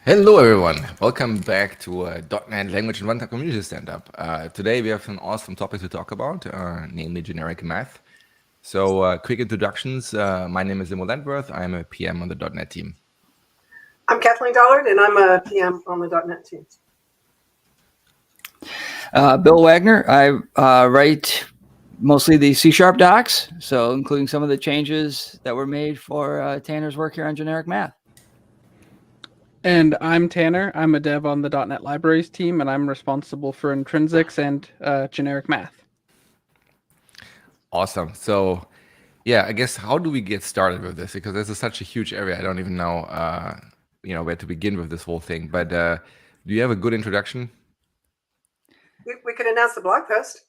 Hello, everyone. Welcome back to .NET Language and Runtime Community Stand-Up. Today we have some awesome topics to talk about, namely generic math. So quick introductions. My name is Immo Landwerth. I'm a PM on the .NET team. I'm Kathleen Dollard, and I'm a PM on the .NET team. Bill Wagner. I write mostly the C# docs, so including some of the changes that were made for Tanner's work here on generic math. And I'm Tanner. I'm a dev on the .NET Libraries team, and I'm responsible for intrinsics and generic math. Awesome. So, yeah, I guess how do we get started with this? Because this is such a huge area. I don't even know, where to begin with this whole thing. But do you have a good introduction? We could announce the blog post.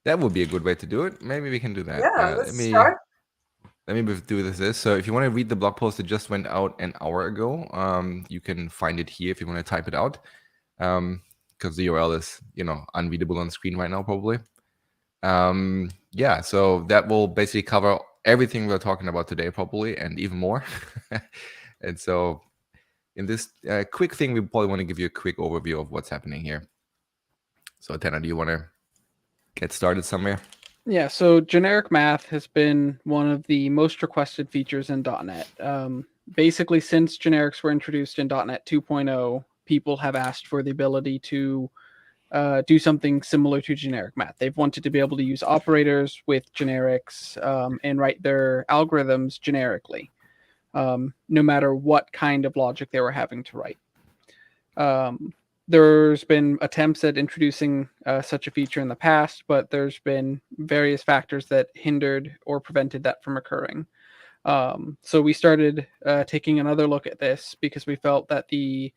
That would be a good way to do it. Maybe we can do that. Yeah, let's start. Let me do this. So if you want to read the blog post, it just went out an hour ago. You can find it here if you want to type it out, because the URL is, unreadable on screen right now, probably. So that will basically cover everything we're talking about today, probably, and even more. And so in this quick thing, we probably want to give you a quick overview of what's happening here. So Tanner, do you want to get started somewhere? Yeah, so generic math has been one of the most requested features in .NET. Basically, since generics were introduced in .NET 2.0, people have asked for the ability to do something similar to generic math. They've wanted to be able to use operators with generics and write their algorithms generically, no matter what kind of logic they were having to write. There's been attempts at introducing such a feature in the past, but there's been various factors that hindered or prevented that from occurring. So we started taking another look at this because we felt that the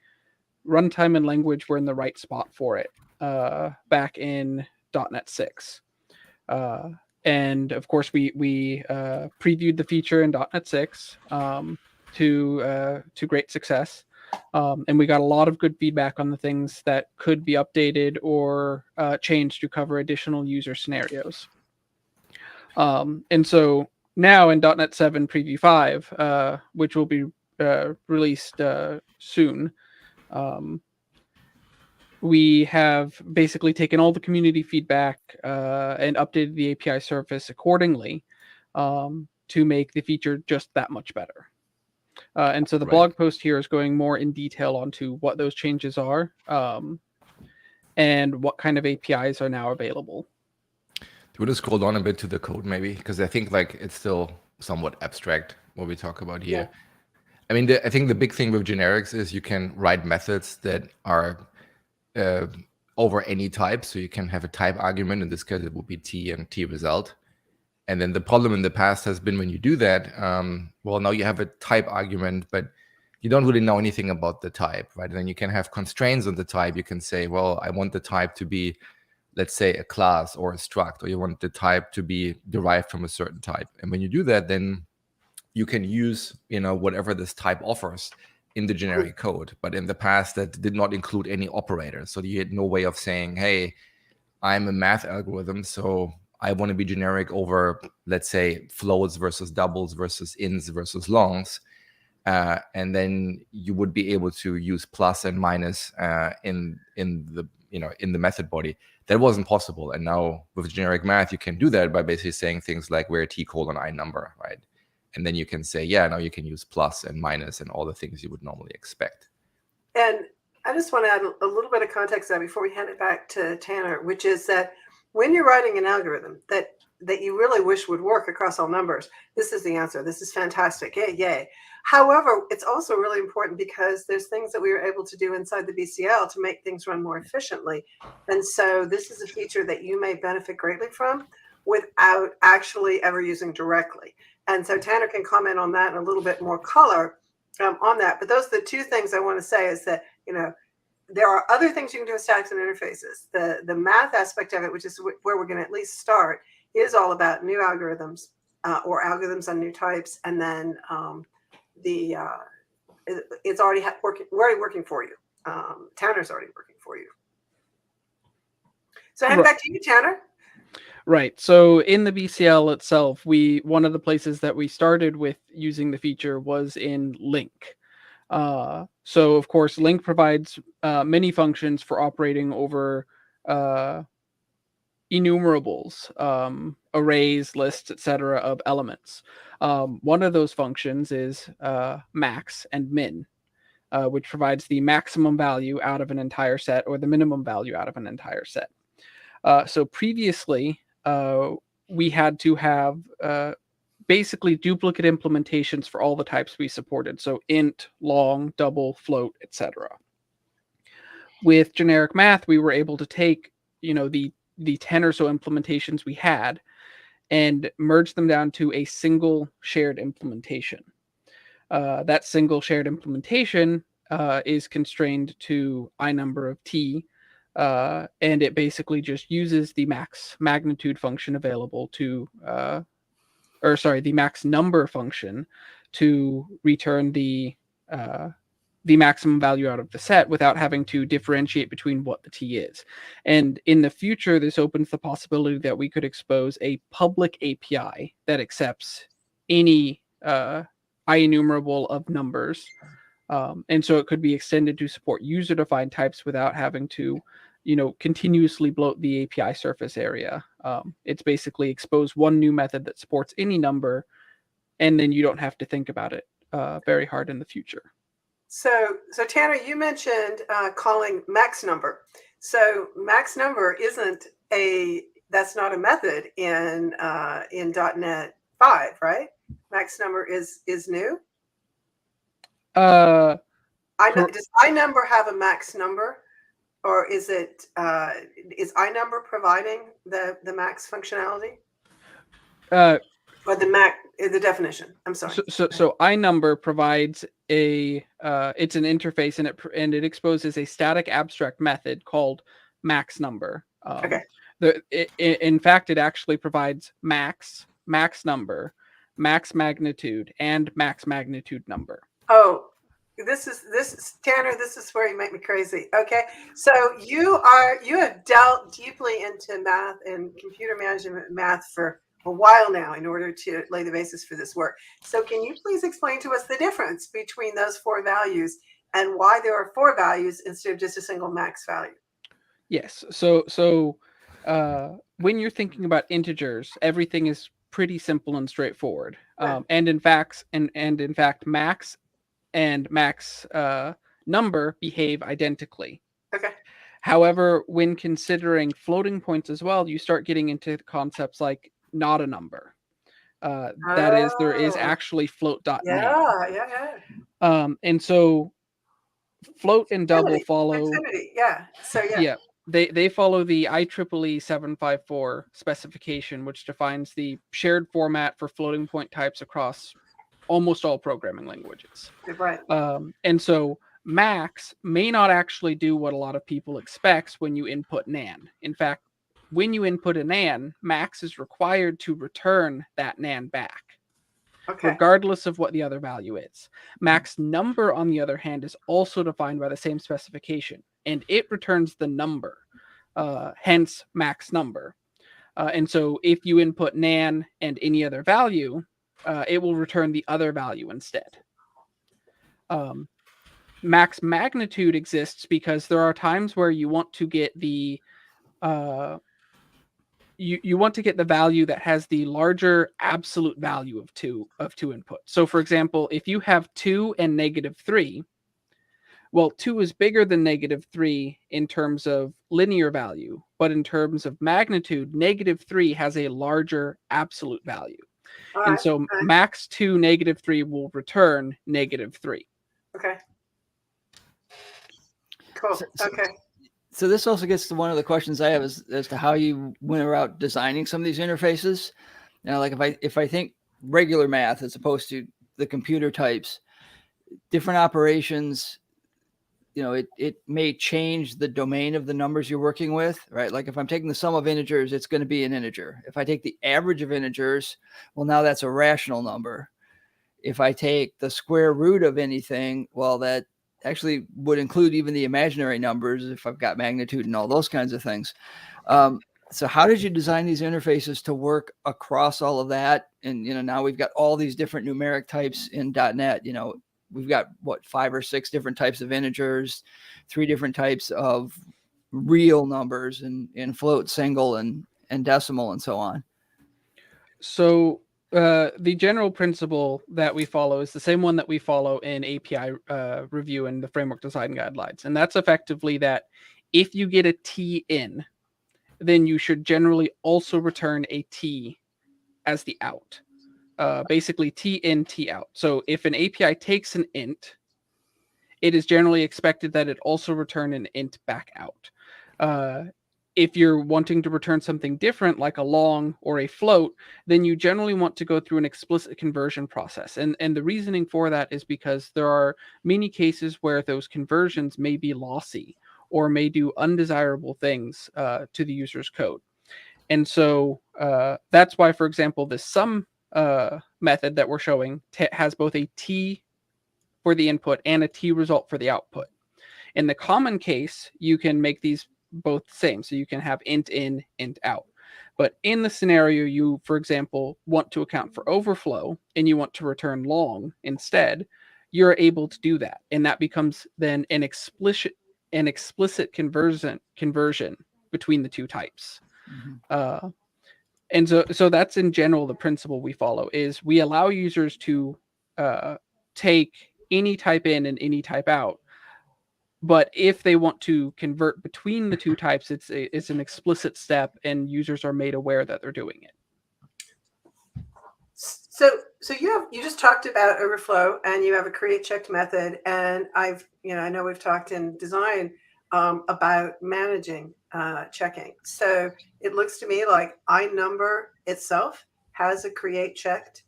runtime and language were in the right spot for it back in .NET 6. And of course, we previewed the feature in .NET 6 to great success. And we got a lot of good feedback on the things that could be updated or changed to cover additional user scenarios. And so now in .NET 7 Preview 5, which will be released soon, we have basically taken all the community feedback and updated the API surface accordingly to make the feature just that much better. And so the blog post here is going more in detail onto what those changes are and what kind of APIs are now available. Do you want to scroll down a bit to the code maybe? Because I think it's still somewhat abstract what we talk about here. Yeah. I mean, I think the big thing with generics is you can write methods that are over any type. So you can have a type argument. In this case, it would be T and T result. And then the problem in the past has been when you do that, now you have a type argument, but you don't really know anything about the type, right? And then you can have constraints on the type. You can say, well, I want the type to be, let's say, a class or a struct, or you want the type to be derived from a certain type. And when you do that, then you can use, whatever this type offers in the generic code. But in the past, that did not include any operators. So you had no way of saying, hey, I'm a math algorithm, so I want to be generic over, let's say, floats versus doubles versus ins versus longs. And then you would be able to use plus and minus in the method body. That wasn't possible. And now with generic math, you can do that by basically saying things like where T:(I) number, right? And then you can say, now you can use plus and minus and all the things you would normally expect. And I just want to add a little bit of context there before we hand it back to Tanner, which is that when you're writing an algorithm that you really wish would work across all numbers, this is the answer. This is fantastic. Yay. However, it's also really important because there's things that we were able to do inside the BCL to make things run more efficiently. And so this is a feature that you may benefit greatly from without actually ever using directly. And so Tanner can comment on that in a little bit more color on that. But those are the two things I want to say is that, there are other things you can do with stacks and interfaces. The math aspect of it, which is where we're going to at least start, is all about new algorithms or algorithms on new types. And then it's already working for you. Tanner's already working for you. So hand back to you, Tanner. Right. So in the BCL itself, one of the places that we started with using the feature was in link. So of course, LINQ provides many functions for operating over enumerables, arrays, lists, etc. of elements. One of those functions is max and min, which provides the maximum value out of an entire set or the minimum value out of an entire set. So previously, we had to have basically duplicate implementations for all the types we supported. So int, long, double, float, etc. With generic math, we were able to take, the 10 or so implementations we had and merge them down to a single shared implementation. That single shared implementation is constrained to I number of t, and it basically just uses the max magnitude function available to, the max number function to return the maximum value out of the set without having to differentiate between what the t is. And in the future, this opens the possibility that we could expose a public API that accepts any IEnumerable of numbers. And so it could be extended to support user-defined types without having to, continuously bloat the API surface area. It's basically expose one new method that supports any number, and then you don't have to think about it very hard in the future. So Tanner, you mentioned calling max number. So max number that's not a method in .NET 5, right? Max number is new. Does iNumber have a max number, or is iNumber providing the max functionality? Or the definition. I'm sorry. So iNumber provides it's an interface, and it exposes a static abstract method called max number. Okay. In fact, it actually provides max number, max magnitude, and max magnitude number. Oh, this is Tanner. This is where you make me crazy. Okay, so you have dealt deeply into math and computer management math for a while now in order to lay the basis for this work. So can you please explain to us the difference between those four values and why there are four values instead of just a single max value? Yes. So when you're thinking about integers, everything is pretty simple and straightforward. Right. And in fact, max and max number behave identically. Okay. However, when considering floating points as well, you start getting into concepts like not a number. That is, there is actually float.name. Yeah. And so float and double Proximity. follow. Yeah. So yeah. They follow the IEEE 754 specification, which defines the shared format for floating point types across almost all programming languages. Right. And so max may not actually do what a lot of people expect when you input nan. In fact, when you input a nan, max is required to return that nan back, regardless of what the other value is. Max number, on the other hand, is also defined by the same specification, and it returns the number, hence max number. And so if you input nan and any other value, it will return the other value instead. Max magnitude exists because there are times where you want to get the you want to get the value that has the larger absolute value of two inputs. So for example, if you have 2 and -3, well, 2 is bigger than -3 in terms of linear value, but in terms of magnitude, -3 has a larger absolute value. And so max 2 -3 will return -3. Okay. Cool. Okay. So this also gets to one of the questions I have as to how you went about designing some of these interfaces. Like if I think regular math as opposed to the computer types, different operations, it may change the domain of the numbers you're working with, right? Like if I'm taking the sum of integers, it's going to be an integer. If I take the average of integers, well, now that's a rational number. If I take the square root of anything, well, that actually would include even the imaginary numbers if I've got magnitude and all those kinds of things. So how did you design these interfaces to work across all of that? And, now we've got all these different numeric types in .NET, we've got what, 5 or 6 different types of integers, 3 different types of real numbers in float, single, and decimal, and so on. So the general principle that we follow is the same one that we follow in API review and the framework design guidelines. And that's effectively that if you get a T in, then you should generally also return a T as the out. Basically T in, T out. So if an API takes an int, it is generally expected that it also return an int back out. If you're wanting to return something different, like a long or a float, then you generally want to go through an explicit conversion process. And the reasoning for that is because there are many cases where those conversions may be lossy or may do undesirable things to the user's code. And so that's why, for example, this sum method that we're showing has both a T for the input and a T result for the output. In the common case, you can make these both the same. So you can have int in, int out. But in the scenario you, for example, want to account for overflow and you want to return long instead, you're able to do that. And that becomes then an explicit conversion between the two types. Mm-hmm. And so that's in general the principle we follow, is we allow users to take any type in and any type out. But if they want to convert between the two types, it's an explicit step, and users are made aware that they're doing it. So you just talked about overflow, and you have a create checked method, and I know we've talked in design about managing checking. So it looks to me like iNumber itself has a create checked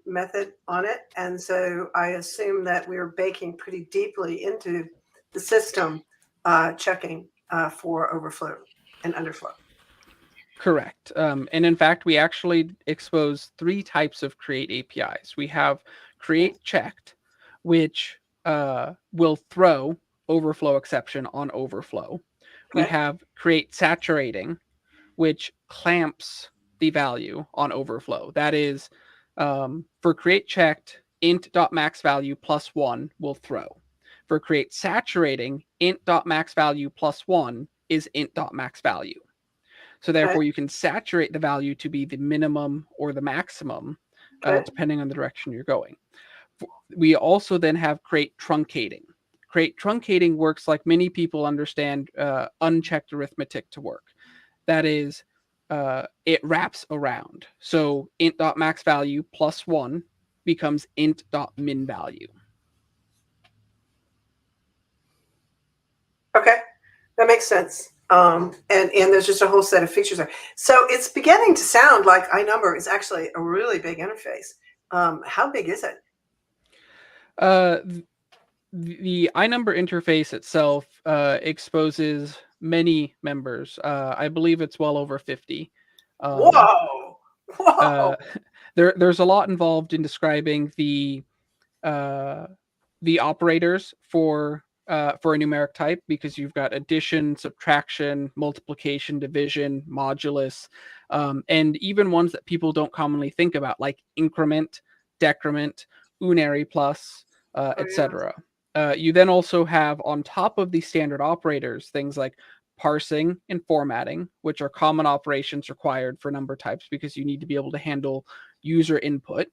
method on it, and so I assume that we're baking pretty deeply into the system checking for overflow and underflow. Correct. And in fact, we actually expose 3 types of create APIs. We have create checked, which will throw overflow exception on overflow. Okay. We have create saturating, which clamps the value on overflow. That is, for create checked, int.maxValue plus 1 will throw. For create saturating, int.maxValue plus 1 is int.maxValue. So therefore, you can saturate the value to be the minimum or the maximum, depending on the direction you're going. We also then have create truncating. Create truncating works like many people understand unchecked arithmetic to work. That is, it wraps around. So int.maxValue plus 1 becomes int.minValue. Okay, that makes sense. And there's just a whole set of features there. So it's beginning to sound like iNumber is actually a really big interface. How big is it? The iNumber interface itself exposes many members. I believe it's well over 50. Whoa! There's a lot involved in describing the operators for a numeric type, because you've got addition, subtraction, multiplication, division, modulus, and even ones that people don't commonly think about, like increment, decrement, unary plus, etc. You then also have, on top of the standard operators, things like parsing and formatting, which are common operations required for number types because you need to be able to handle user input,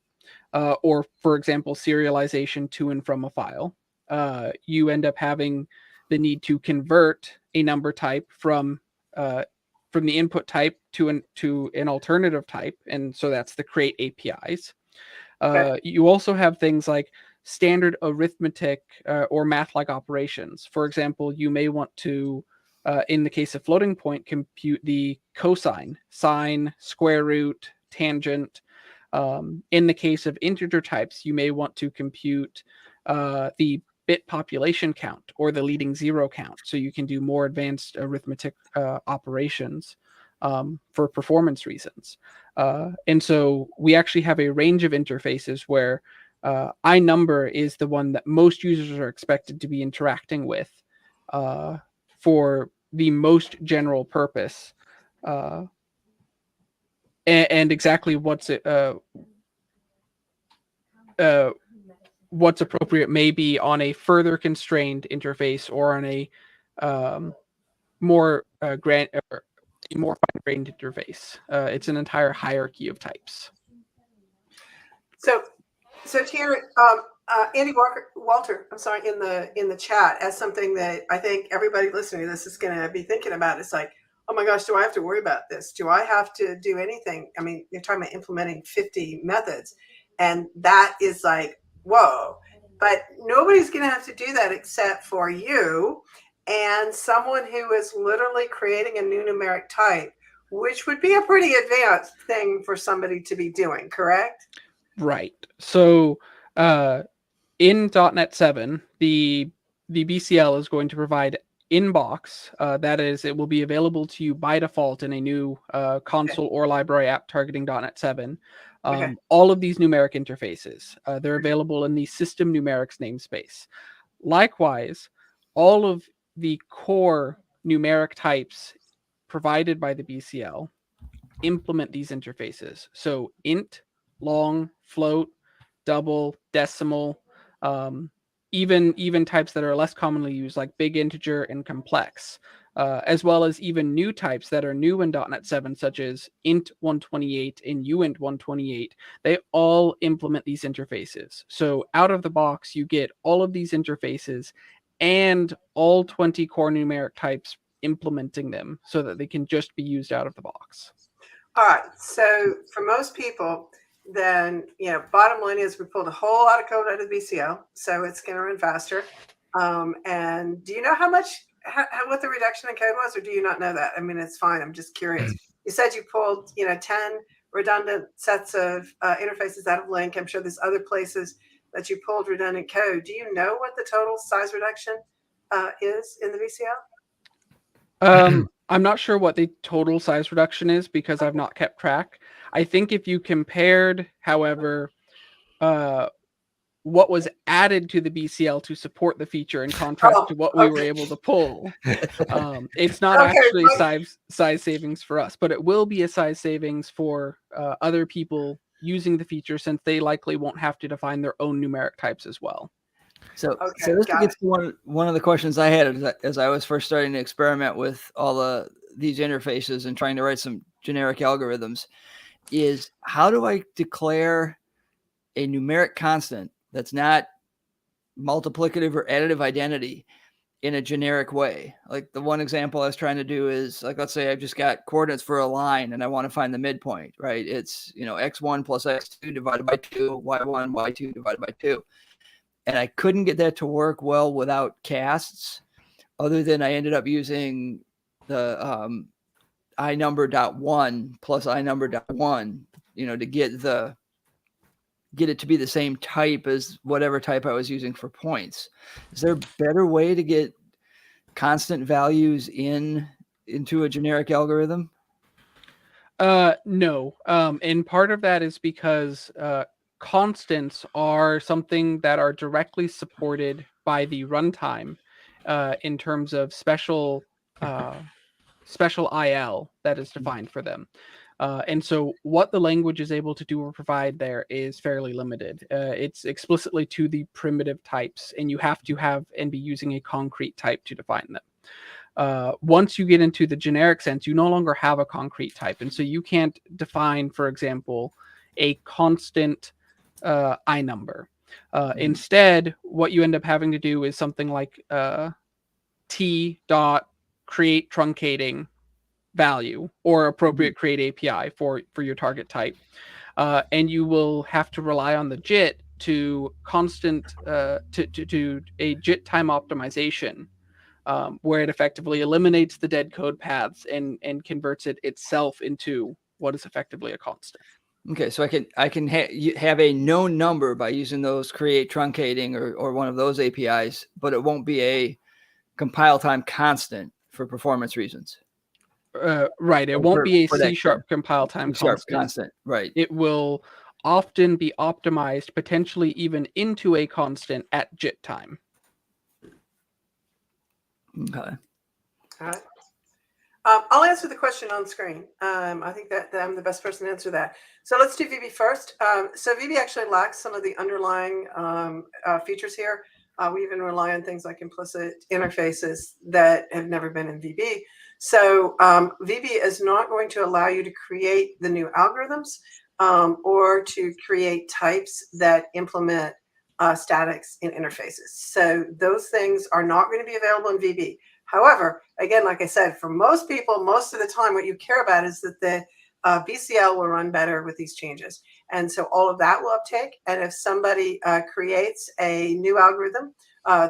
or, for example, serialization to and from a file. You end up having the need to convert a number type from the input type to an alternative type, and so that's the create APIs. You also have things like standard arithmetic or math-like operations. For example, you may want to, in the case of floating point, compute the cosine, sine, square root, tangent. In the case of integer types, you may want to compute the bit population count or the leading zero count, so you can do more advanced arithmetic operations for performance reasons. And so we actually have a range of interfaces where iNumber is the one that most users are expected to be interacting with for the most general purpose. And exactly what's it what's appropriate may be on a further constrained interface or on a more fine-grained interface. It's an entire hierarchy of types. So Tanner, Andy Walter, I'm sorry, in the chat, as something that I think everybody listening to this is going to be thinking about. It's like, oh my gosh, do I have to worry about this? Do I have to do anything? I mean, you're talking about implementing 50 methods, and that is like, whoa. But nobody's going to have to do that except for you and someone who is literally creating a new numeric type, which would be a pretty advanced thing for somebody to be doing, correct? Right. So in .NET 7, the BCL is going to provide inbox. That is, it will be available to you by default in a new console or library app targeting .NET 7. All of these numeric interfaces, they're available in the system numerics namespace. Likewise, all of the core numeric types provided by the BCL implement these interfaces. So int, long, float, double, decimal, even types that are less commonly used like big integer and complex, as well as even new types that are new in .NET 7, such as int 128 and uint 128. They all implement these interfaces. So out of the box, you get all of these interfaces and all 20 core numeric types implementing them so that they can just be used out of the box. All right. So for most people, then, bottom line is we pulled a whole lot of code out of the BCL, so it's going to run faster. And do you know what the reduction in code was, or do you not know that? I mean, it's fine. I'm just curious. You said you pulled, 10 redundant sets of interfaces out of Link. I'm sure there's other places that you pulled redundant code. Do you know what the total size reduction is in the BCL? I'm not sure what the total size reduction is because I've not kept track. I think if you compared, however, what was added to the BCL to support the feature in contrast to what we were able to pull, it's not actually size savings for us, but it will be a size savings for other people using the feature, since they likely won't have to define their own numeric types as well. So this gets to one of the questions I had as I was first starting to experiment with all these interfaces and trying to write some generic algorithms, is how do I declare a numeric constant that's not multiplicative or additive identity in a generic way? Like the one example I was trying to do is, like, let's say I've just got coordinates for a line and I want to find the midpoint, right? It's, x1 plus x2 divided by 2, y1, y2 divided by 2. And I couldn't get that to work well without casts, other than I ended up using the iNumber.1 plus iNumber.1, to get it to be the same type as whatever type I was using for points. Is there a better way to get constant values into a generic algorithm? No. And part of that is because constants are something that are directly supported by the runtime in terms of special IL that is defined for them. And so what the language is able to do or provide there is fairly limited. It's explicitly to the primitive types, and you have to have and be using a concrete type to define them. Once you get into the generic sense, you no longer have a concrete type. And so you can't define, for example, a constant iNumber. Instead, what you end up having to do is something like T dot create truncating value or appropriate create API for your target type. And you will have to rely on the JIT to to a JIT time optimization, where it effectively eliminates the dead code paths and converts it itself into what is effectively a constant. Okay, so I can have a known number by using those create truncating or one of those APIs, but it won't be a compile time constant for performance reasons. Right. It won't be a C# compile time constant. Right. It will often be optimized potentially even into a constant at JIT time. Okay. All right. I'll answer the question on screen. I think that I'm the best person to answer that. So let's do VB first. So VB actually lacks some of the underlying features here. We even rely on things like implicit interfaces that have never been in VB. So VB is not going to allow you to create the new algorithms or to create types that implement statics in interfaces. So those things are not going to be available in VB. However, again, like I said, for most people, most of the time, what you care about is that the BCL will run better with these changes. And so all of that will uptake. And if somebody creates a new algorithm,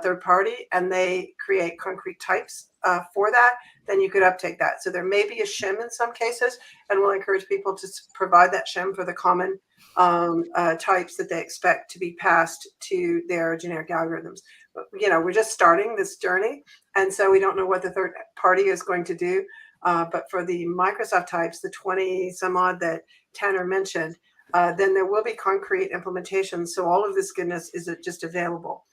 third party, and they create concrete types for that, then you could uptake that. So there may be a shim in some cases, and we'll encourage people to provide that shim for the common types that they expect to be passed to their generic algorithms. But, we're just starting this journey, and so we don't know what the third party is going to do. But for the Microsoft types, the 20 some odd that Tanner mentioned, then there will be concrete implementations. So all of this goodness is just available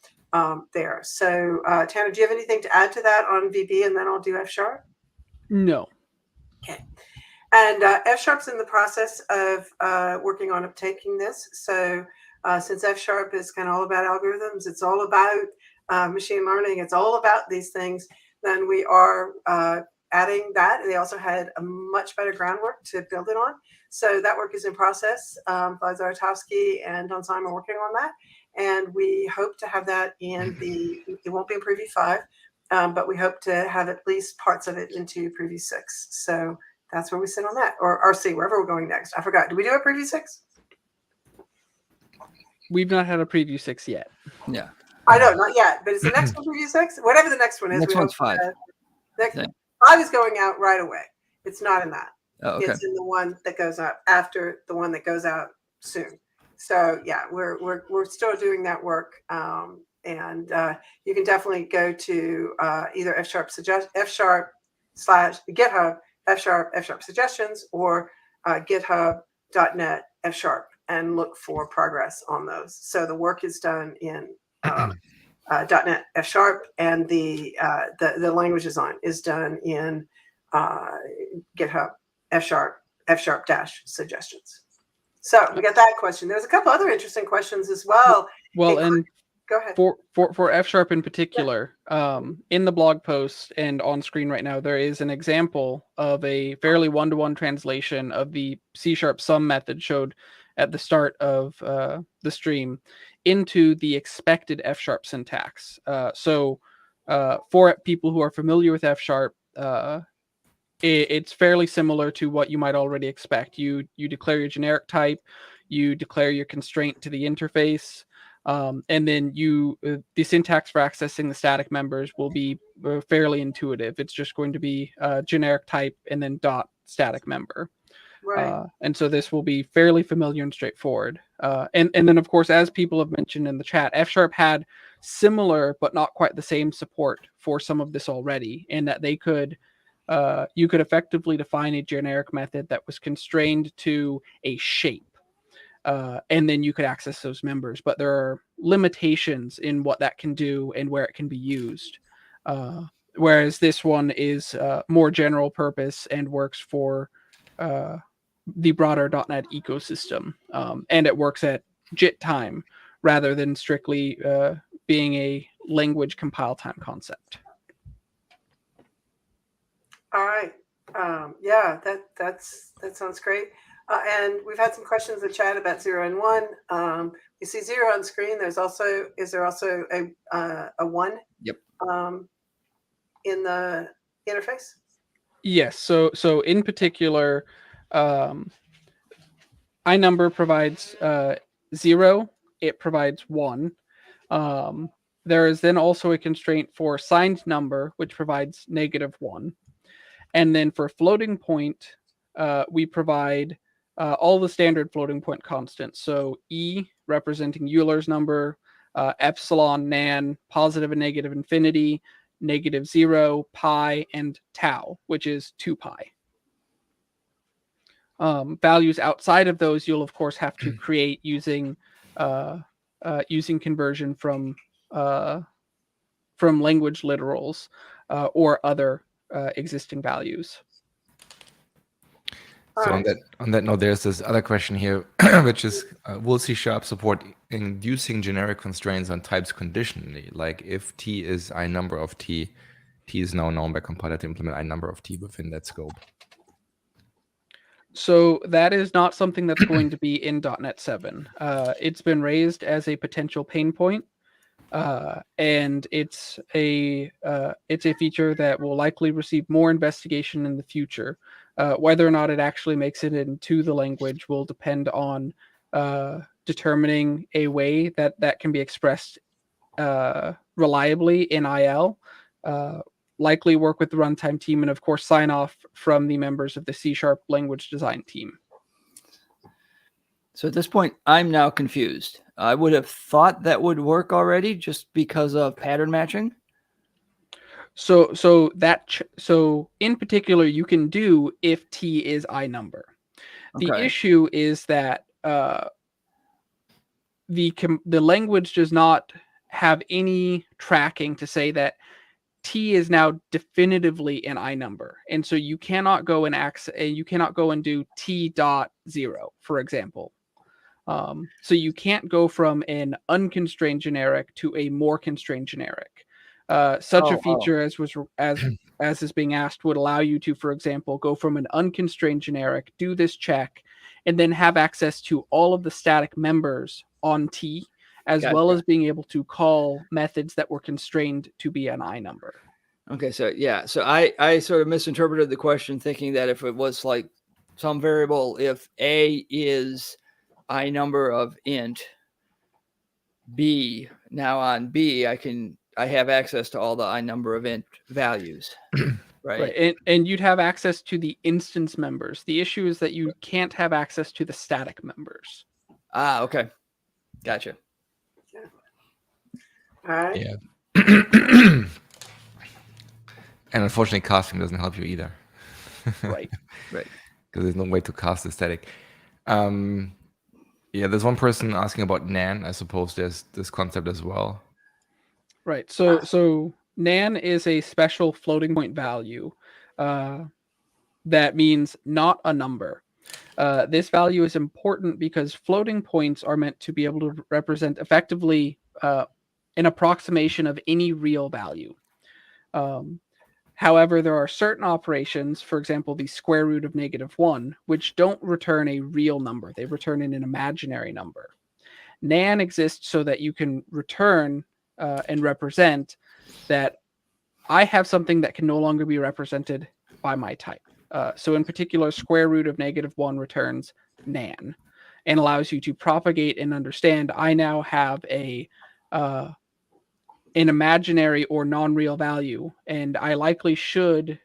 there. So Tanner, do you have anything to add to that on VB, and then I'll do F#? No. Okay. And F# in the process of working on uptaking this. So since F# is kind of all about algorithms, it's all about machine learning, it's all about these things, then we are adding that. They also had a much better groundwork to build it on. So that work is in process. Vlad Zaratowski and Don Simon are working on that. And we hope to have that in it won't be in Preview 5, but we hope to have at least parts of it into Preview 6. So that's where we sit on that, or RC, wherever we're going next. I forgot. Did we do a Preview 6? We've not had a Preview 6 yet. Yeah. I know, not yet, but is the next one Preview 6? Whatever the next one is. Next one's 5. Next Yeah. 5 is going out right away. It's not in that. Oh, okay. It's in the one that goes out after the one that goes out soon. So yeah, we're still doing that work, and you can definitely go to either F# / GitHub F# suggestions, or github.net F# and look for progress on those. So the work is done in .NET F#, and the language design is done in GitHub F# - suggestions. So we got that question. There's a couple other interesting questions as well. Well, and go ahead. For F# in particular, in the blog post and on screen right now, there is an example of a fairly one-to-one translation of the C# sum method showed at the start of the stream into the expected F# syntax. So for people who are familiar with F#, it's fairly similar to what you might already expect. You declare your generic type, you declare your constraint to the interface, and then the syntax for accessing the static members will be fairly intuitive. It's just going to be generic type and then dot static member. Right. And so this will be fairly familiar and straightforward. And then, of course, as people have mentioned in the chat, F# had similar but not quite the same support for some of this already, in that they could you could effectively define a generic method that was constrained to a shape. And then you could access those members, but there are limitations in what that can do and where it can be used. Whereas this one is more general purpose and works for the broader .NET ecosystem. And it works at JIT time rather than strictly being a language compile time concept. All right. Yeah, that sounds great. And we've had some questions in the chat about 0 and 1. You see 0 on screen. Is there also a 1? Yep. In the interface? Yes. So in particular, iNumber provides 0. It provides 1. There is then also a constraint for signed number, which provides -1. And then for floating point, we provide all the standard floating point constants. So E representing Euler's number, epsilon, nan, positive and negative infinity, -0, pi, and tau, which is 2 pi. Values outside of those, you'll of course have to create using conversion from language literals or other existing values. All So right. on that note, there's this other question here, which is, will C# support inducing generic constraints on types conditionally? Like if T is I number of T, T is now known by compiler to implement I number of T within that scope. So that is not something that's going to be in .NET 7. It's been raised as a potential pain point, and it's a feature that will likely receive more investigation in the future. Whether or not it actually makes it into the language will depend on determining a way that can be expressed reliably in IL. Likely work with the runtime team, and of course sign off from the members of the C# language design team. So at this point, I'm now confused. I would have thought that would work already just because of pattern matching. So in particular, you can do if T is I number. The Okay. issue is that the language does not have any tracking to say that T is now definitively an I number, and so you cannot go and do T.0, for example. So you can't go from an unconstrained generic to a more constrained generic. Such a feature as is being asked would allow you to, for example, go from an unconstrained generic, do this check, and then have access to all of the static members on T, as well as being able to call methods that were constrained to be an I number. Okay, so yeah, so I sort of misinterpreted the question, thinking that if it was like some variable, if A is I number of int B, now on B I have access to all the I number of int values. Right. And you'd have access to the instance members. The issue is that you can't have access to the static members. Okay. Gotcha. All right. Yeah. And unfortunately, casting doesn't help you either. Right. Right. Because there's no way to cast the static. Yeah, there's one person asking about NaN. I suppose there's this concept as well. Right. So NaN is a special floating point value that means not a number. This value is important because floating points are meant to be able to represent effectively an approximation of any real value. However, there are certain operations, for example, the square root of -1, which don't return a real number. They return an imaginary number. NaN exists so that you can return and represent that I have something that can no longer be represented by my type. So in particular, square root of -1 returns NaN and allows you to propagate and understand I now have an imaginary or non-real value, and I likely should,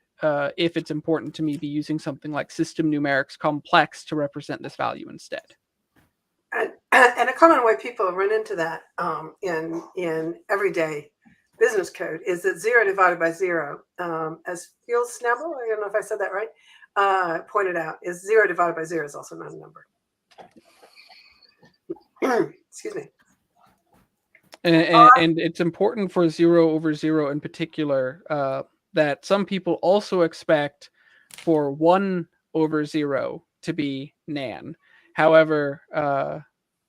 if it's important to me, be using something like system numerics complex to represent this value instead. And a common way people run into that in everyday business code is that 0 divided by 0, as Phil Snabble, I don't know if I said that right, pointed out, is 0 divided by 0 is also not a number. Excuse me. And it's important for 0 over 0 in particular that some people also expect for 1 over 0 to be NaN. However,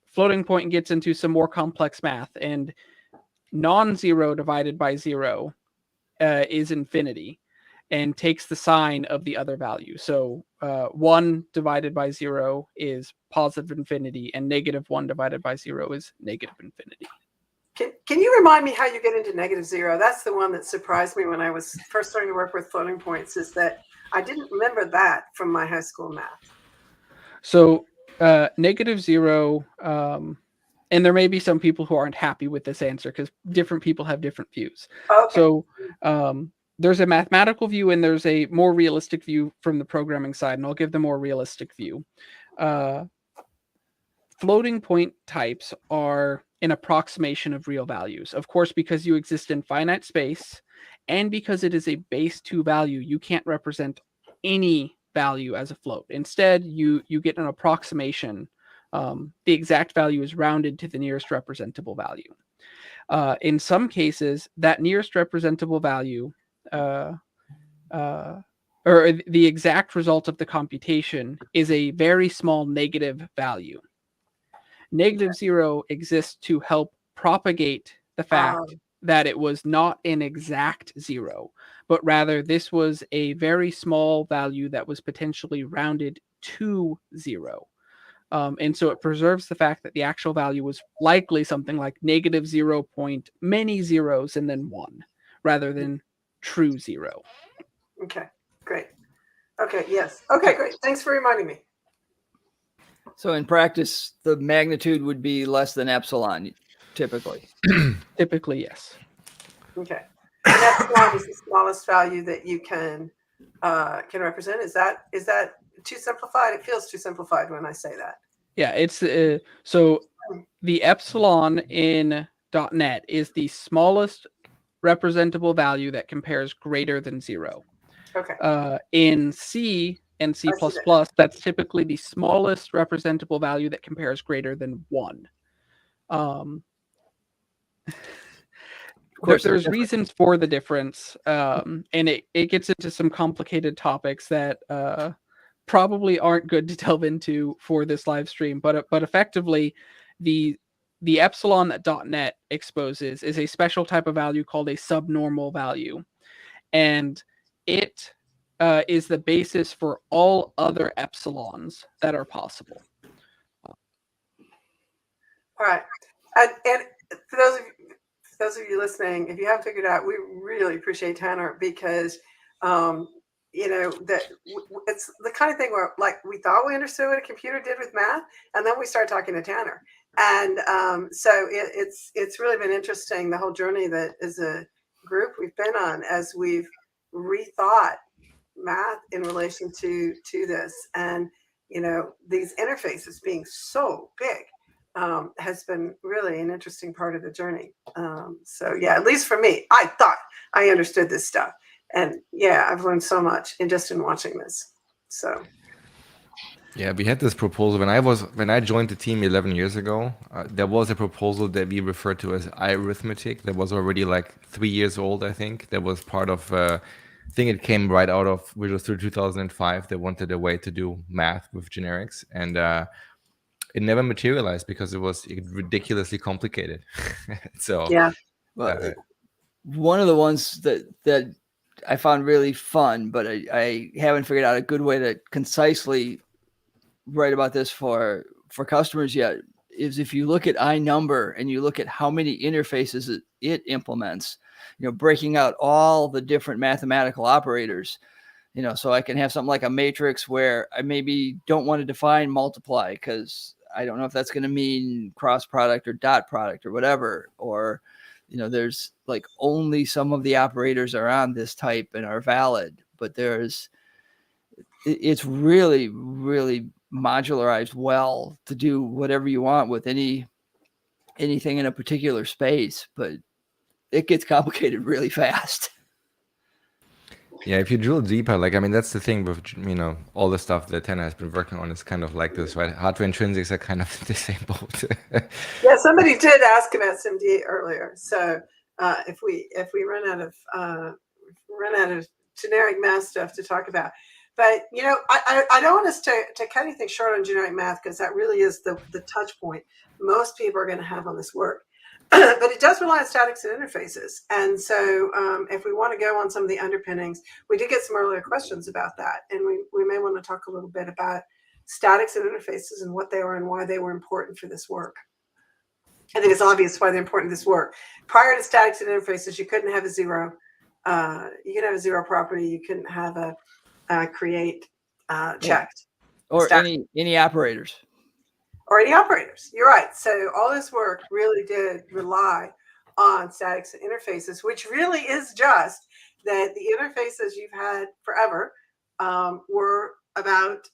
floating point gets into some more complex math, and non-zero divided by 0 is infinity and takes the sign of the other value. So 1 divided by 0 is positive infinity, and -1 divided by 0 is negative infinity. Can you remind me how you get into -0? That's the one that surprised me when I was first starting to work with floating points, is that I didn't remember that from my high school math. So -0, and there may be some people who aren't happy with this answer because different people have different views. Okay. So there's a mathematical view and there's a more realistic view from the programming side, and I'll give the more realistic view. Floating point types are an approximation of real values. Of course, because you exist in finite space and because it is a base 2 value, you can't represent any value as a float. Instead, you get an approximation. The exact value is rounded to the nearest representable value. In some cases, that nearest representable value or the exact result of the computation is a very small negative value. Negative 0 exists to help propagate the fact that it was not an exact 0, but rather this was a very small value that was potentially rounded to 0. And so it preserves the fact that the actual value was likely something like negative 0 point many zeros and then 1, rather than true 0. Okay, great. Okay, yes. Okay, great. Thanks for reminding me. So in practice, the magnitude would be less than epsilon, typically. Typically, yes. Okay. And epsilon is the smallest value that you can represent. Is that too simplified? It feels too simplified when I say that. Yeah, it's so the epsilon in .NET is the smallest representable value that compares greater than 0. Okay. In C and C++, that's typically the smallest representable value that compares greater than 1. There's reasons for the difference, and it gets into some complicated topics that probably aren't good to delve into for this live stream. But effectively, the epsilon that .NET exposes is a special type of value called a subnormal value, and it is the basis for all other epsilons that are possible. All right. And for those of you listening, if you haven't figured out, we really appreciate Tanner because, that it's the kind of thing where like we thought we understood what a computer did with math, and then we started talking to Tanner. And so it's really been interesting, the whole journey that as a group we've been on as we've rethought math in relation to this. And, these interfaces being so big. Has been really an interesting part of the journey. So yeah, at least for me, I thought I understood this stuff, and yeah, I've learned so much in watching this. So yeah, we had this proposal when I joined the team 11 years ago. There was a proposal that we referred to as arithmetic that was already like 3 years old. I think that was part of. I think it came right out of Visual Studio 2005. They wanted a way to do math with generics, and it never materialized because it was ridiculously complicated. So yeah, well, one of the ones that I found really fun, but I haven't figured out a good way to concisely write about this for customers yet, is if you look at iNumber and you look at how many interfaces it implements, breaking out all the different mathematical operators. So I can have something like a matrix where I maybe don't want to define multiply because I don't know if that's going to mean cross product or dot product or whatever. Or, there's like only some of the operators are on this type and are valid, but it's really, really modularized well to do whatever you want with anything in a particular space, but it gets complicated really fast. Yeah, if you drill deeper, that's the thing with, all the stuff that Tanner has been working on is kind of like this, right? Hardware intrinsics are kind of the same boat. Yeah, somebody did ask about SIMD earlier. So if we run out of generic math stuff to talk about, but I don't want us to cut anything short on generic math because that really is the touch point most people are going to have on this work. But it does rely on statics and interfaces. And so if we want to go on some of the underpinnings, we did get some earlier questions about that. And we may want to talk a little bit about statics and interfaces and what they are and why they were important for this work. I think it's obvious why they're important to this work. Prior to statics and interfaces, you couldn't have a zero. You could have a zero property. You couldn't have a create checked. Or any operators. Or any operators. You're right. So all this work really did rely on statics and interfaces, which really is just that the interfaces you've had forever were about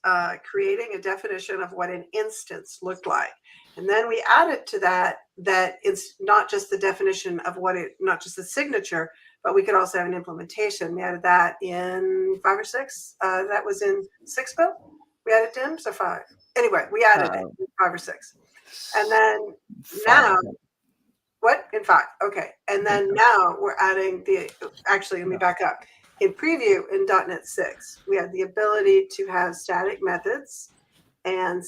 creating a definition of what an instance looked like. And then we added to that it's not just the definition of not just the signature, but we could also have an implementation. We added that in 5 or 6. That was in 6 build. We added DIMS or 5. Anyway, we added it in 5 or 6. And then now, what? In 5. Okay. And then now we're adding actually, let me back up. in preview in .NET 6, we had the ability to have static methods and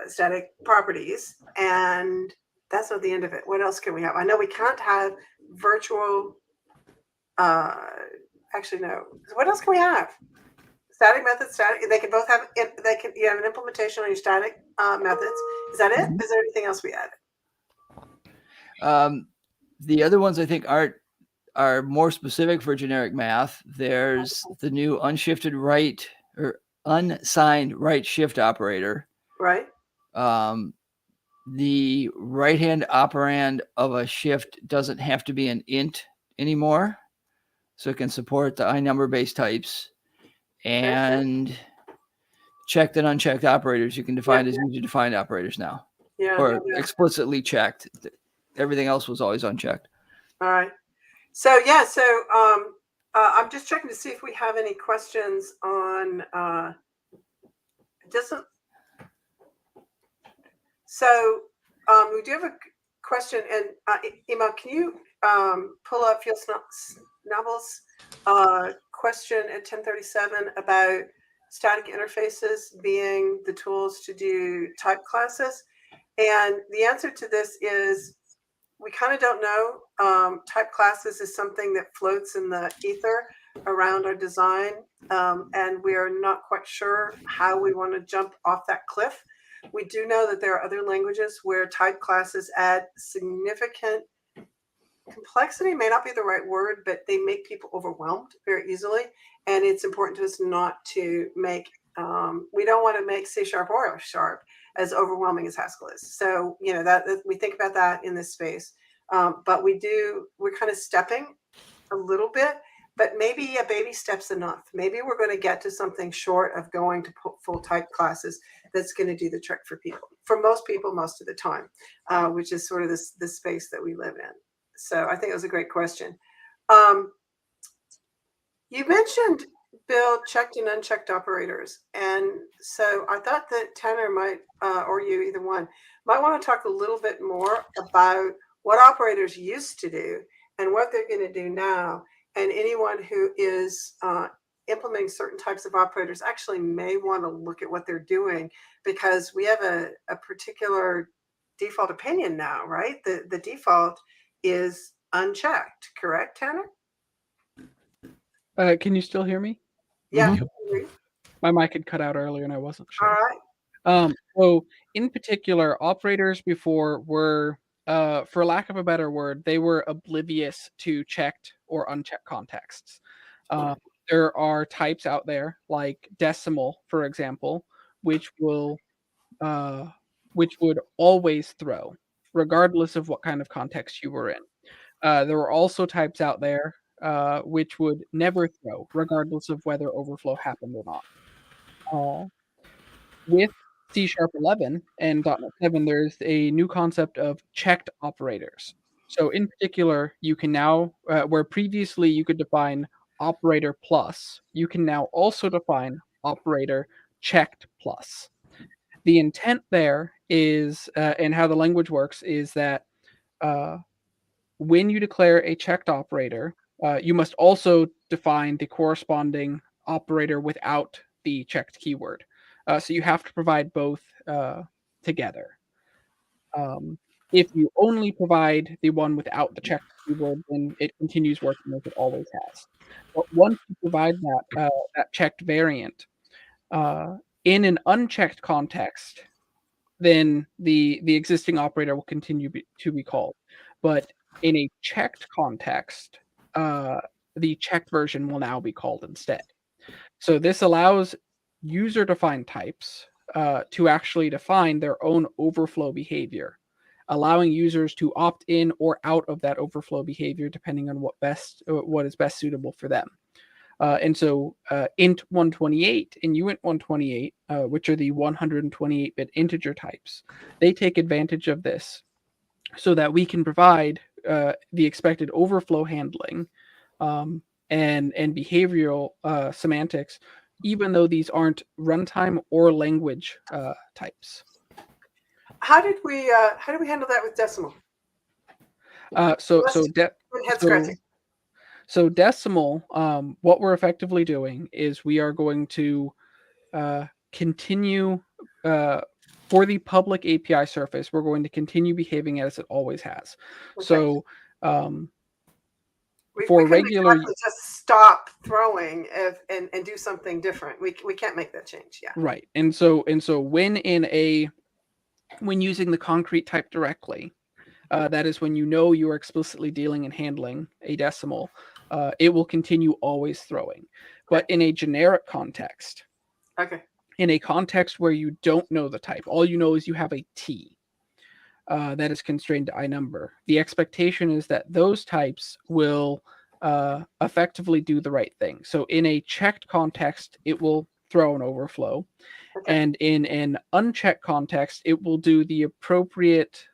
static properties, and that's not the end of it. What else can we have? I know we can't have virtual. Actually, no. What else can we have? Static methods, static. They can both have. They can. You have an implementation on your static methods. Is that it? Is there anything else we added? The other ones I think are more specific for generic math. There's the new unshifted right or unsigned right shift operator. Right. The right-hand operand of a shift doesn't have to be an int anymore, so it can support the iNumber based types. And checked and unchecked operators you can define as user-defined operators now, or explicitly checked. Everything else was always unchecked. All right. So I'm just checking to see if we have any questions on. So we do have a question, and Immo, can you pull up Phil Snobel's question at 1037 about static interfaces being the tools to do type classes? And the answer to this is we kind of don't know. Type classes is something that floats in the ether around our design, and we are not quite sure how we want to jump off that cliff. We do know that there are other languages where type classes add significant complexity, may not be the right word, but they make people overwhelmed very easily. And it's important to us not to make, we don't want to make C# or F# as overwhelming as Haskell is. So, that we think about that in this space. But we're kind of stepping a little bit, but maybe a baby step's enough. Maybe we're going to get to something short of going to full type classes that's going to do the trick for people, for most people, most of the time, which is sort of this space that we live in. So I think it was a great question. You mentioned, Bill, checked and unchecked operators. And so I thought that Tanner might, or you, either one, might want to talk a little bit more about what operators used to do and what they're going to do now. And anyone who is implementing certain types of operators actually may want to look at what they're doing, because we have a particular default opinion now, right? The default is unchecked, correct, Tanner? Can you still hear me? Yeah. My mic had cut out earlier and I wasn't sure. All right. So in particular, operators before were, for lack of a better word, they were oblivious to checked or unchecked contexts. There are types out there like decimal, for example, which would always throw, regardless of what kind of context you were in. There were also types out there which would never throw, regardless of whether overflow happened or not. With C#11 and .NET 7, there's a new concept of checked operators. So in particular, you can now, where previously you could define operator plus, you can now also define operator checked plus. The intent there is, and how the language works, is that when you declare a checked operator, you must also define the corresponding operator without the checked keyword. So you have to provide both together. If you only provide the one without the checked keyword, then it continues working as it always has. But once you provide that checked variant in an unchecked context, then the existing operator will continue to be called. But in a checked context, the checked version will now be called instead. So this allows user-defined types to actually define their own overflow behavior, allowing users to opt in or out of that overflow behavior depending on what is best suitable for them. And so int 128 and uint 128, which are the 128-bit integer types, they take advantage of this so that we can provide the expected overflow handling and behavioral semantics, even though these aren't runtime or language types. How did we handle that with decimal? So decimal, what we're effectively doing is we are going to continue for the public API surface. We're going to continue behaving as it always has. Okay. So we for couldn't regular, exactly just stop throwing and do something different. We can't make that change. Yeah. right. And so when using the concrete type directly, that is when you are explicitly dealing and handling a decimal, it will continue always throwing. But in a generic context, Okay. in a context where you don't know the type, all you know is you have a T that is constrained to I number. The expectation is that those types will effectively do the right thing. So in a checked context, it will throw an overflow. Okay. And in an unchecked context, it will do the appropriate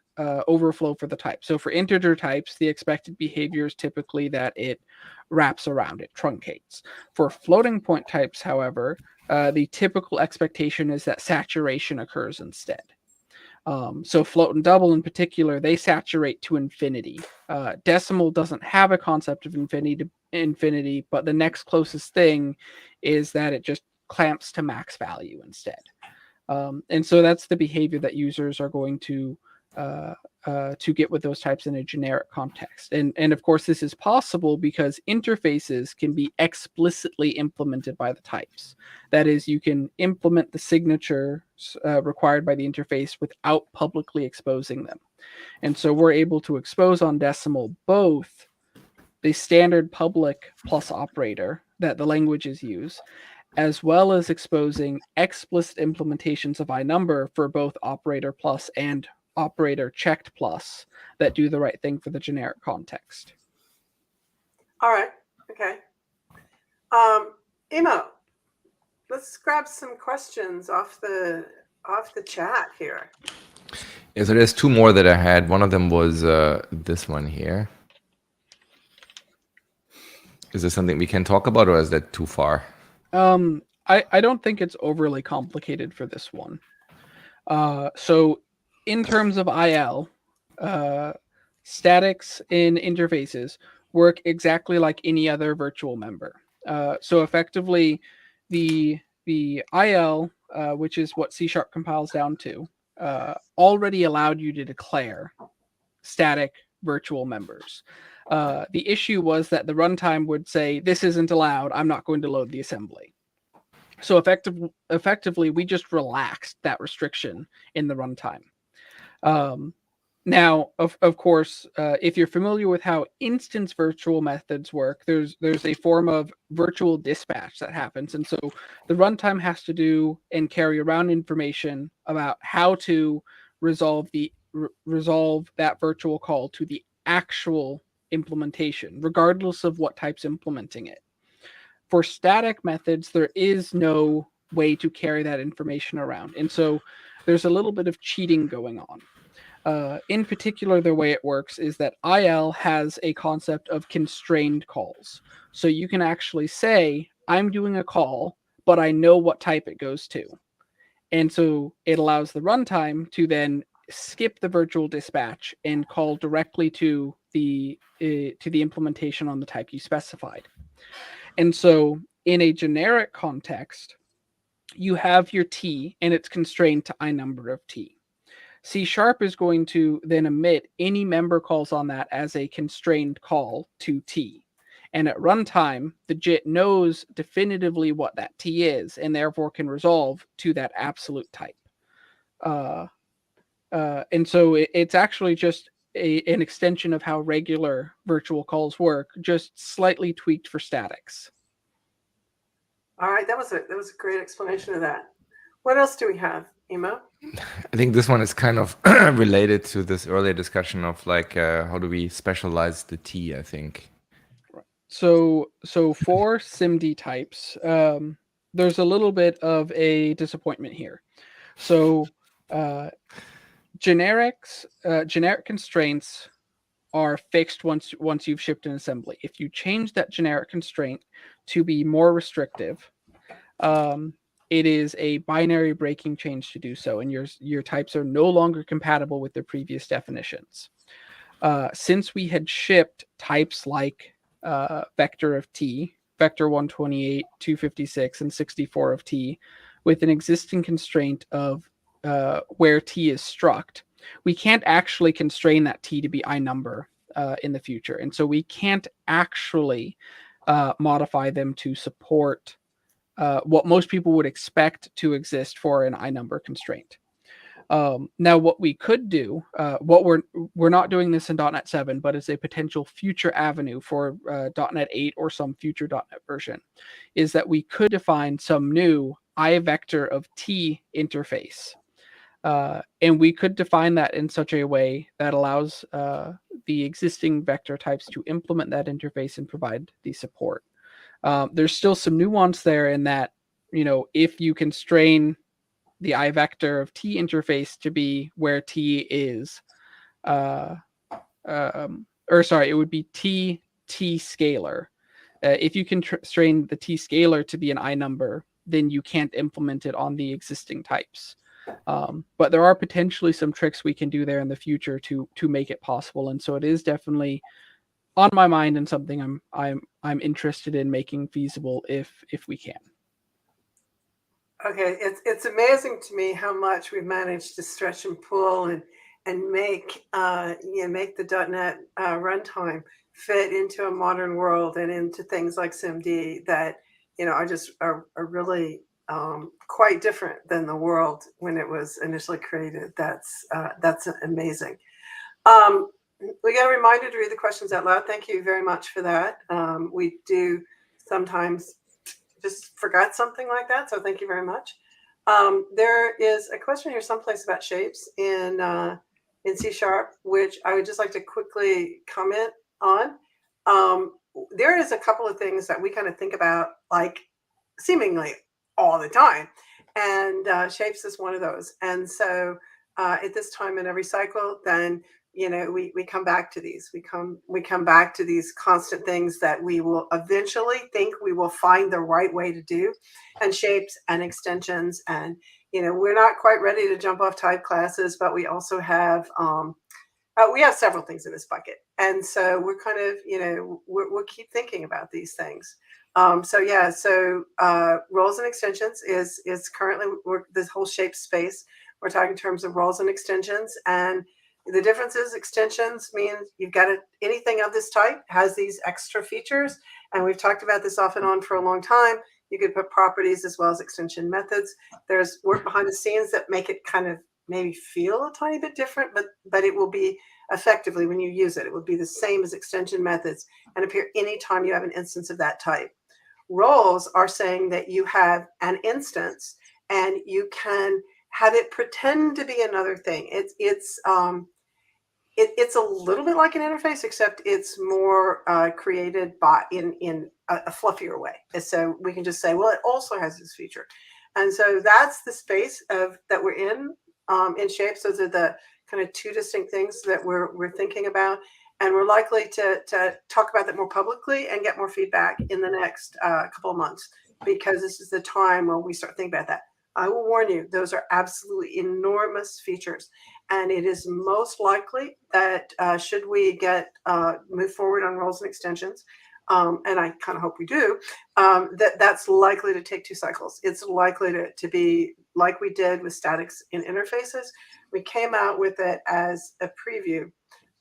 overflow for the type. So for integer types, the expected behavior is typically that it wraps around, it truncates. For floating point types, however, the typical expectation is that saturation occurs instead. So float and double in particular, they saturate to infinity. Decimal doesn't have a concept of infinity, but the next closest thing is that it just clamps to max value instead. And so that's the behavior that users are going to get with those types in a generic context. And of course, this is possible because interfaces can be explicitly implemented by the types. That is, you can implement the signatures required by the interface without publicly exposing them. And so we're able to expose on decimal both the standard public plus operator that the languages use, as well as exposing explicit implementations of iNumber for both operator plus and operator checked plus that do the right thing for the generic context. All right. Okay. Immo, let's grab some questions off the chat here. Yeah, so there's two more that I had. One of them was this one here. Is this something we can talk about, or is that too far? I don't think it's overly complicated for this one. So in terms of IL, statics in interfaces work exactly like any other virtual member. So effectively, the IL, which is what C# compiles down to, already allowed you to declare static virtual members. The issue was that the runtime would say, this isn't allowed, I'm not going to load the assembly. So effectively, we just relaxed that restriction in the runtime. Now, of course, if you're familiar with how instance virtual methods work, there's a form of virtual dispatch that happens. And so the runtime has to do and carry around information about how to resolve that virtual call to the actual implementation, regardless of what type's implementing it. For static methods, there is no way to carry that information around. And so there's a little bit of cheating going on. In particular, the way it works is that IL has a concept of constrained calls. So you can actually say, I'm doing a call, but I know what type it goes to. And so it allows the runtime to then skip the virtual dispatch and call directly to the implementation on the type you specified. And so in a generic context, you have your T and it's constrained to I number of T. C# is going to then emit any member calls on that as a constrained call to T. And at runtime, the JIT knows definitively what that T is and therefore can resolve to that absolute type. And so it's actually just an extension of how regular virtual calls work, just slightly tweaked for statics. All right, that was a great explanation of that. What else do we have, Immo? I think this one is kind of related to this earlier discussion of like how do we specialize the T, I think. So for SIMD types, there's a little bit of a disappointment here. So generic constraints are fixed once you've shipped an assembly. If you change that generic constraint to be more restrictive, it is a binary breaking change to do so, and your types are no longer compatible with their previous definitions. Since we had shipped types like vector of t, vector 128, 256, and 64 of t, with an existing constraint of where t is struct, we can't actually constrain that t to be I number in the future. And so we can't actually modify them to support what most people would expect to exist for an I number constraint. Now, what we could do, what we're not doing this in .NET 7, but it's a potential future avenue for .NET 8 or some future .NET version, is that we could define some new I vector of t interface. And we could define that in such a way that allows the existing vector types to implement that interface and provide the support. There's still some nuance there in that, if you constrain the I vector of t interface to be where t is, it would be t scalar. If you constrain the t scalar to be an I number, then you can't implement it on the existing types. But there are potentially some tricks we can do there in the future to make it possible, and so it is definitely on my mind and something I'm interested in making feasible if we can. Okay, it's amazing to me how much we've managed to stretch and pull and make make the .NET runtime fit into a modern world and into things like SIMD that are really quite different than the world when it was initially created. That's amazing. We got a reminder to read the questions out loud. Thank you very much for that. We do sometimes just forgot something like that, so thank you very much. There is a question here someplace about shapes in C#, which I would just like to quickly comment on. There is a couple of things that we kind of think about like seemingly all the time, and shapes is one of those. And so at this time in every cycle, then we come back to these. We come back to these constant things that we will eventually think we will find the right way to do, and shapes and extensions. And we're not quite ready to jump off type classes, but we also have we have several things in this bucket. And so we're kind of we'll keep thinking about these things. So roles and extensions is currently this whole shape space. We're talking in terms of roles and extensions, and the difference is extensions means you've got anything of this type has these extra features. And we've talked about this off and on for a long time. You could put properties as well as extension methods. There's work behind the scenes that make it kind of maybe feel a tiny bit different, but it will be effectively, when you use it, it will be the same as extension methods and appear anytime you have an instance of that type. Roles are saying that you have an instance and you can have it pretend to be another thing. It's a little bit like an interface, except it's more created in a fluffier way. And so we can just say, well, it also has this feature. And so that's the space that we're in shapes. Those are the kind of two distinct things that we're thinking about. And we're likely to talk about that more publicly and get more feedback in the next couple of months, because this is the time when we start thinking about that. I will warn you, those are absolutely enormous features. And it is most likely that should we move forward on roles and extensions, and I kind of hope we do, that's likely to take 2 cycles. It's likely to be like we did with statics in interfaces. We came out with it as a preview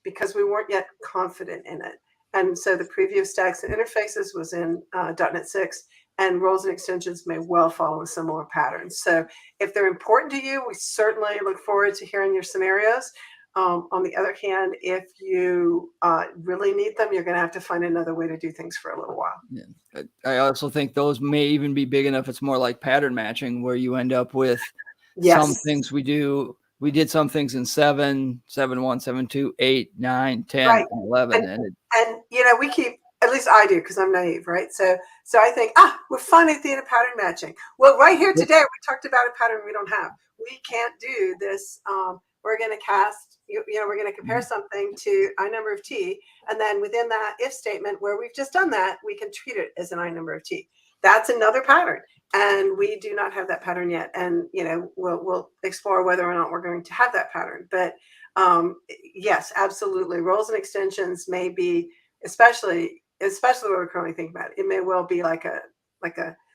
because we weren't yet confident in it. And so the preview of statics and interfaces was in .NET 6. And roles and extensions may well follow a similar pattern. So if they're important to you, we certainly look forward to hearing your scenarios. On the other hand, if you really need them, you're going to have to find another way to do things for a little while. Yeah. I also think those may even be big enough. It's more like pattern matching, where you end up with some things we did some things in 7, 7.1, 7.2, 8, 9, 10, right. 11. And we keep, at least I do, because I'm naive, right? So I think, we're finally at the end of pattern matching. Well, right here today, we talked about a pattern we don't have. We can't do this. We're going to cast, we're going to compare something to I number of t. And then within that if statement where we've just done that, we can treat it as an I number of t. That's another pattern. And we do not have that pattern yet. And, we'll explore whether or not we're going to have that pattern. But yes, absolutely. Roles and extensions may be, especially especially what we're currently thinking about, it may well be like a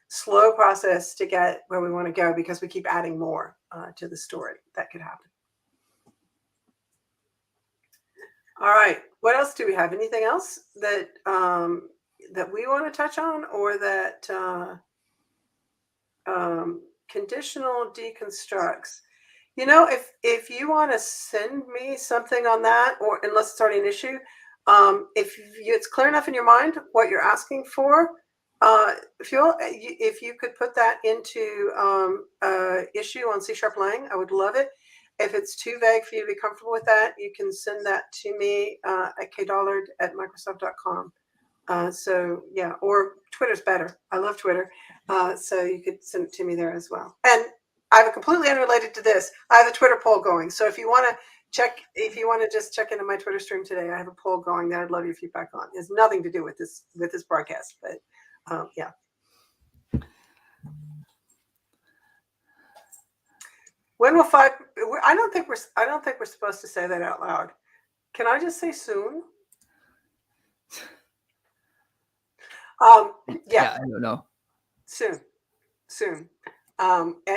slow process to get where we want to go because we keep adding more to the story. That could happen. All right. What else do we have? Anything else that that we want to touch on, or that conditional deconstructs? You know, if you want to send me something on that, or unless it's already an issue, it's clear enough in your mind what you're asking for, if you could put that into issue on C# Lang, I would love it. If it's too vague for you to be comfortable with that, you can send that to me at kdollard@microsoft.com. So yeah, or Twitter's better. I love Twitter. So you could send it to me there as well. And I have a completely unrelated to this. I have a Twitter poll going. So if you want to just check into my Twitter stream today, I have a poll going that I'd love your feedback on. It has nothing to do with this broadcast, but yeah. When will 5? I don't think we're supposed to say that out loud. Can I just say soon? Yeah, I don't know.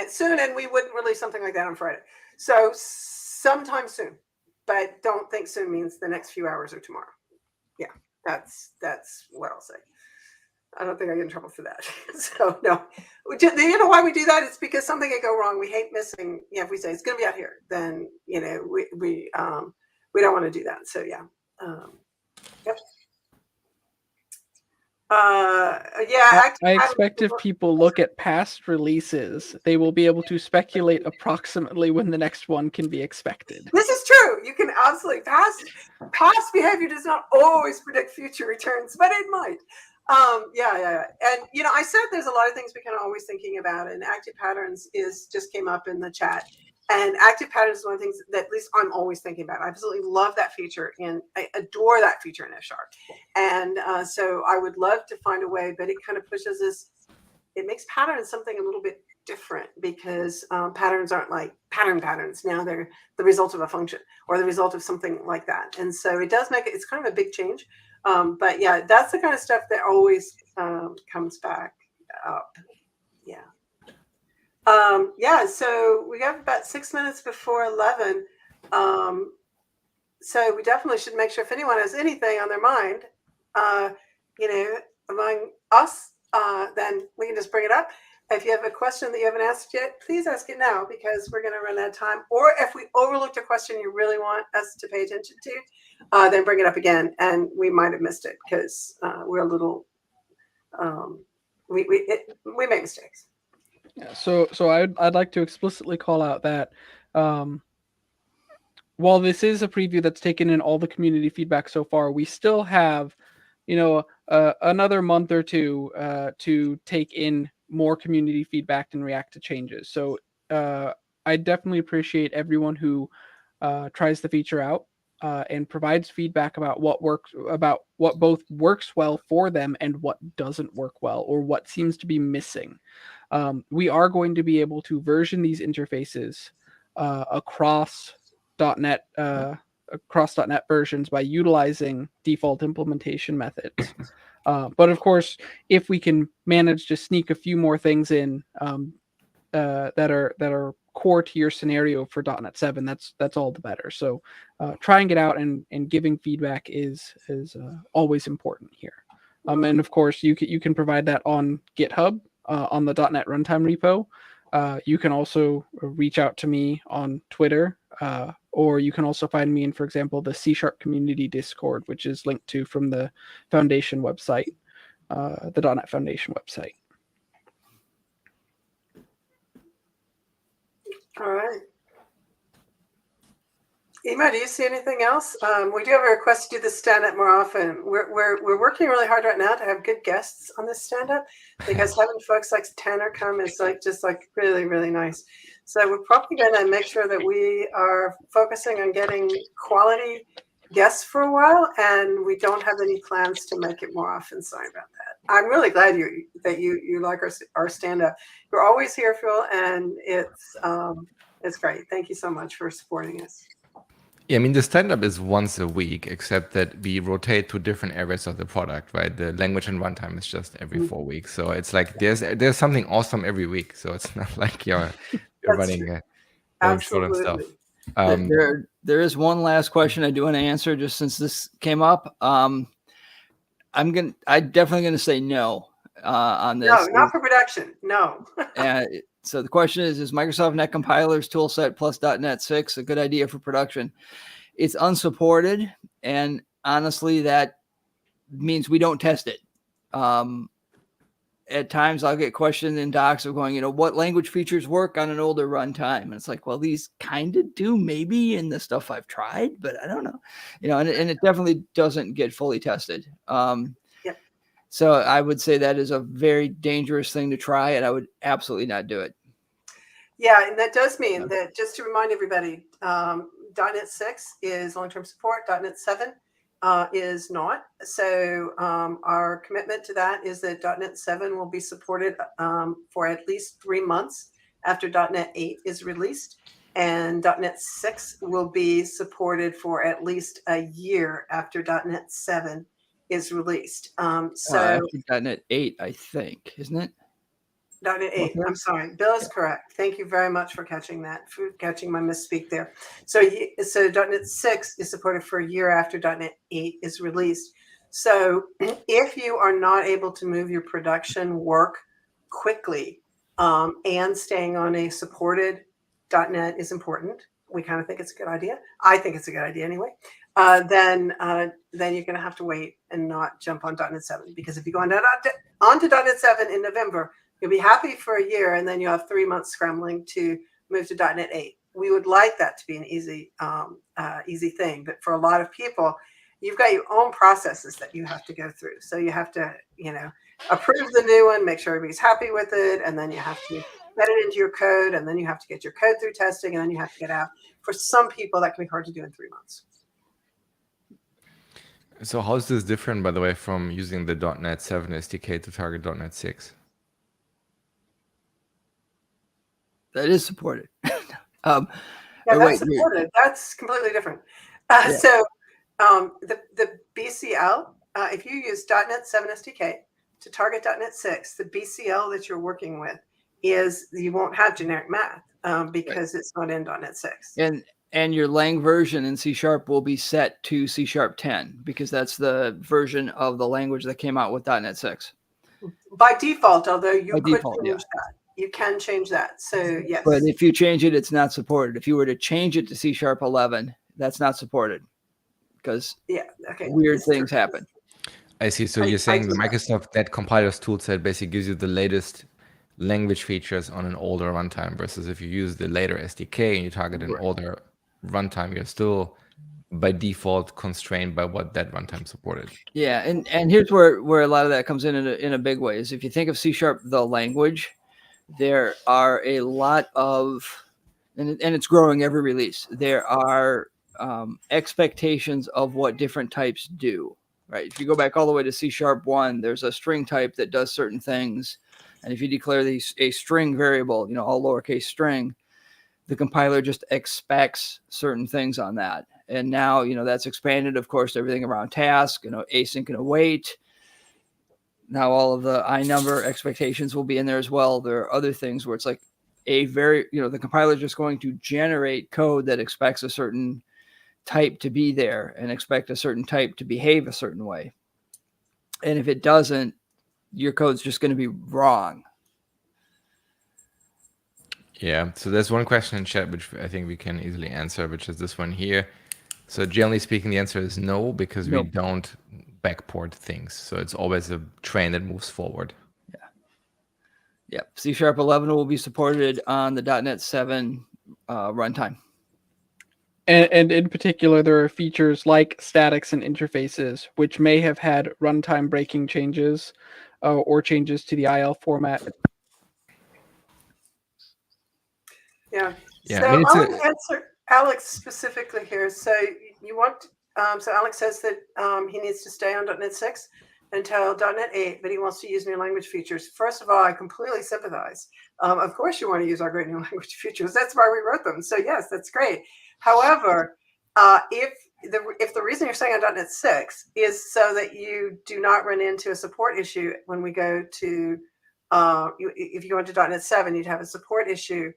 soon, and we wouldn't release something like that on Friday. So sometime soon, but don't think soon means the next few hours or tomorrow. Yeah, that's what I'll say. I don't think I get in trouble for that. So no, you know why we do that? It's because something could go wrong. We hate missing. Yeah, if we say it's going to be out here, then you know we don't want to do that. So yeah, yep. Yeah, I expect if people look at past releases, they will be able to speculate approximately when the next one can be expected. This is true. You can absolutely past behavior does not always predict future returns, but it might. Yeah. And you know, I said there's a lot of things we can always thinking about, and active patterns just came up in the chat. And active patterns is one of the things that at least I'm always thinking about. I absolutely love that feature, and I adore that feature in F#. And so I would love to find a way, but it kind of pushes us. It makes patterns something a little bit different because patterns aren't like patterns. Now they're the result of a function or the result of something like that. And so it does make it's kind of a big change. But yeah, that's the kind of stuff that always comes back up. Yeah. Yeah, so we got about 6 minutes before 11. So we definitely should make sure if anyone has anything on their mind, you know, among us, then we can just bring it up. If you have a question that you haven't asked yet, please ask it now because we're going to run out of time. Or if we overlooked a question you really want us to pay attention to, then bring it up again. And we might have missed it because we're a little, we make mistakes. Yeah, so I'd like to explicitly call out that while this is a preview that's taken in all the community feedback so far, we still have, you know, another month or two to take in more community feedback and react to changes. So I definitely appreciate everyone who tries the feature out and provides feedback about what both works well for them and what doesn't work well or what seems to be missing. We are going to be able to version these interfaces across .NET versions by utilizing default implementation methods. But of course, if we can manage to sneak a few more things in that are core to your scenario for .NET 7, that's all the better. So trying it out and giving feedback is always important here. And of course, you can provide that on GitHub. On the .NET Runtime repo. You can also reach out to me on Twitter, or you can also find me in, for example, the C# community Discord, which is linked to from the Foundation website, the .NET Foundation website. All right. Immo, do you see anything else? We do have a request to do the stand-up more often. We're working really hard right now to have good guests on this stand-up because having folks like Tanner come is just really, really nice. So we're probably going to make sure that we are focusing on getting quality guests for a while, and we don't have any plans to make it more often. Sorry about that. I'm really glad that you like our stand-up. You're always here, Phil, and it's great. Thank you so much for supporting us. Yeah, I mean, the stand-up is once a week, except that we rotate to different areas of the product, right? The language and runtime is just every 4 weeks. So it's like there's something awesome every week. So it's not like you're That's true. running short on stuff. Absolutely. There is one last question I do want to answer, just since this came up. I'm definitely gonna say no on this. No, not for production. No. So the question is Microsoft Net Compilers toolset plus .NET 6 a good idea for production? It's unsupported, and honestly, that means we don't test it. At times I'll get questions in docs of going, what language features work on an older runtime? And it's like, well, these kind of do maybe in the stuff I've tried, but I don't know, and it definitely doesn't get fully tested. Yep. So I would say that is a very dangerous thing to try, and I would absolutely not do it. Yeah, and that does mean that, just to remind everybody, .NET 6 is long-term support. .NET 7 is not. So our commitment to that is that .NET 7 will be supported for at least 3 months after .NET 8 is released, and .NET 6 will be supported for at least a year after .NET 7 is released. Actually, .NET 8, I think, isn't it? .NET 8. I'm sorry. Bill is correct. Thank you very much for catching that, for catching my misspeak there. So .NET 6 is supported for a year after .NET 8 is released. So if you are not able to move your production work quickly and staying on a supported .NET is important. We kind of think it's a good idea. I think it's a good idea anyway. Then you're going to have to wait and not jump on .NET 7, because if you go onto .NET 7 in November, you'll be happy for a year, and then you'll have 3 months scrambling to move to .NET 8. We would like that to be an easy thing, but for a lot of people, you've got your own processes that you have to go through. So you have to, approve the new one, make sure everybody's happy with it, and then you have to get it into your code, and then you have to get your code through testing, and then you have to get out. For some people, that can be hard to do in 3 months. So how is this different, by the way, from using the .NET 7 SDK to target .NET 6? That is supported. Yeah, that's supported. That's completely different. So the BCL, if you use .NET 7 SDK to target .NET 6, the BCL that you're working with is you won't have generic math because it's not in .NET 6. And your lang version in C# will be set to C# 10, because that's the version of the language that came out with .NET 6. By default, although you could change that. You can change that. So yes. But if you change it, it's not supported. If you were to change it to C# 11, that's not supported, because weird things happen. I see. So you're saying the Microsoft Net Compilers toolset basically gives you the latest language features on an older runtime, versus if you use the later SDK and you target an older runtime, you're still by default constrained by what that runtime supported. Yeah, and here's where a lot of that comes in a big way is if you think of C# the language, there are a lot of, and it's growing every release, there are expectations of what different types do, right? If you go back all the way to C# 1, there's a string type that does certain things. And if you declare a string variable, all lowercase string, the compiler just expects certain things on that. And now, that's expanded, of course, to everything around task, async and await. Now all of the iNumber expectations will be in there as well. There are other things where it's like the compiler is just going to generate code that expects a certain type to be there and expect a certain type to behave a certain way. And if it doesn't, your code's just going to be wrong. Yeah. So there's one question in chat, which I think we can easily answer, which is this one here. So generally speaking, the answer is no, because we don't backport things. So it's always a train that moves forward. Yeah. C# 11 will be supported on the .NET 7 runtime. And in particular, there are features like statics and interfaces, which may have had runtime breaking changes or changes to the IL format. Yeah. Yeah, So I mean, I want to answer Alex specifically here. So you want, so Alex says that he needs to stay on .NET 6 until .NET 8, but he wants to use new language features. First of all, I completely sympathize. Of course you want to use our great new language features. That's why we wrote them. So yes, that's great. However, If the reason you're staying on .NET 6 is so that you do not run into a support issue when we go to, if you go into .NET 7, you'd have a support issue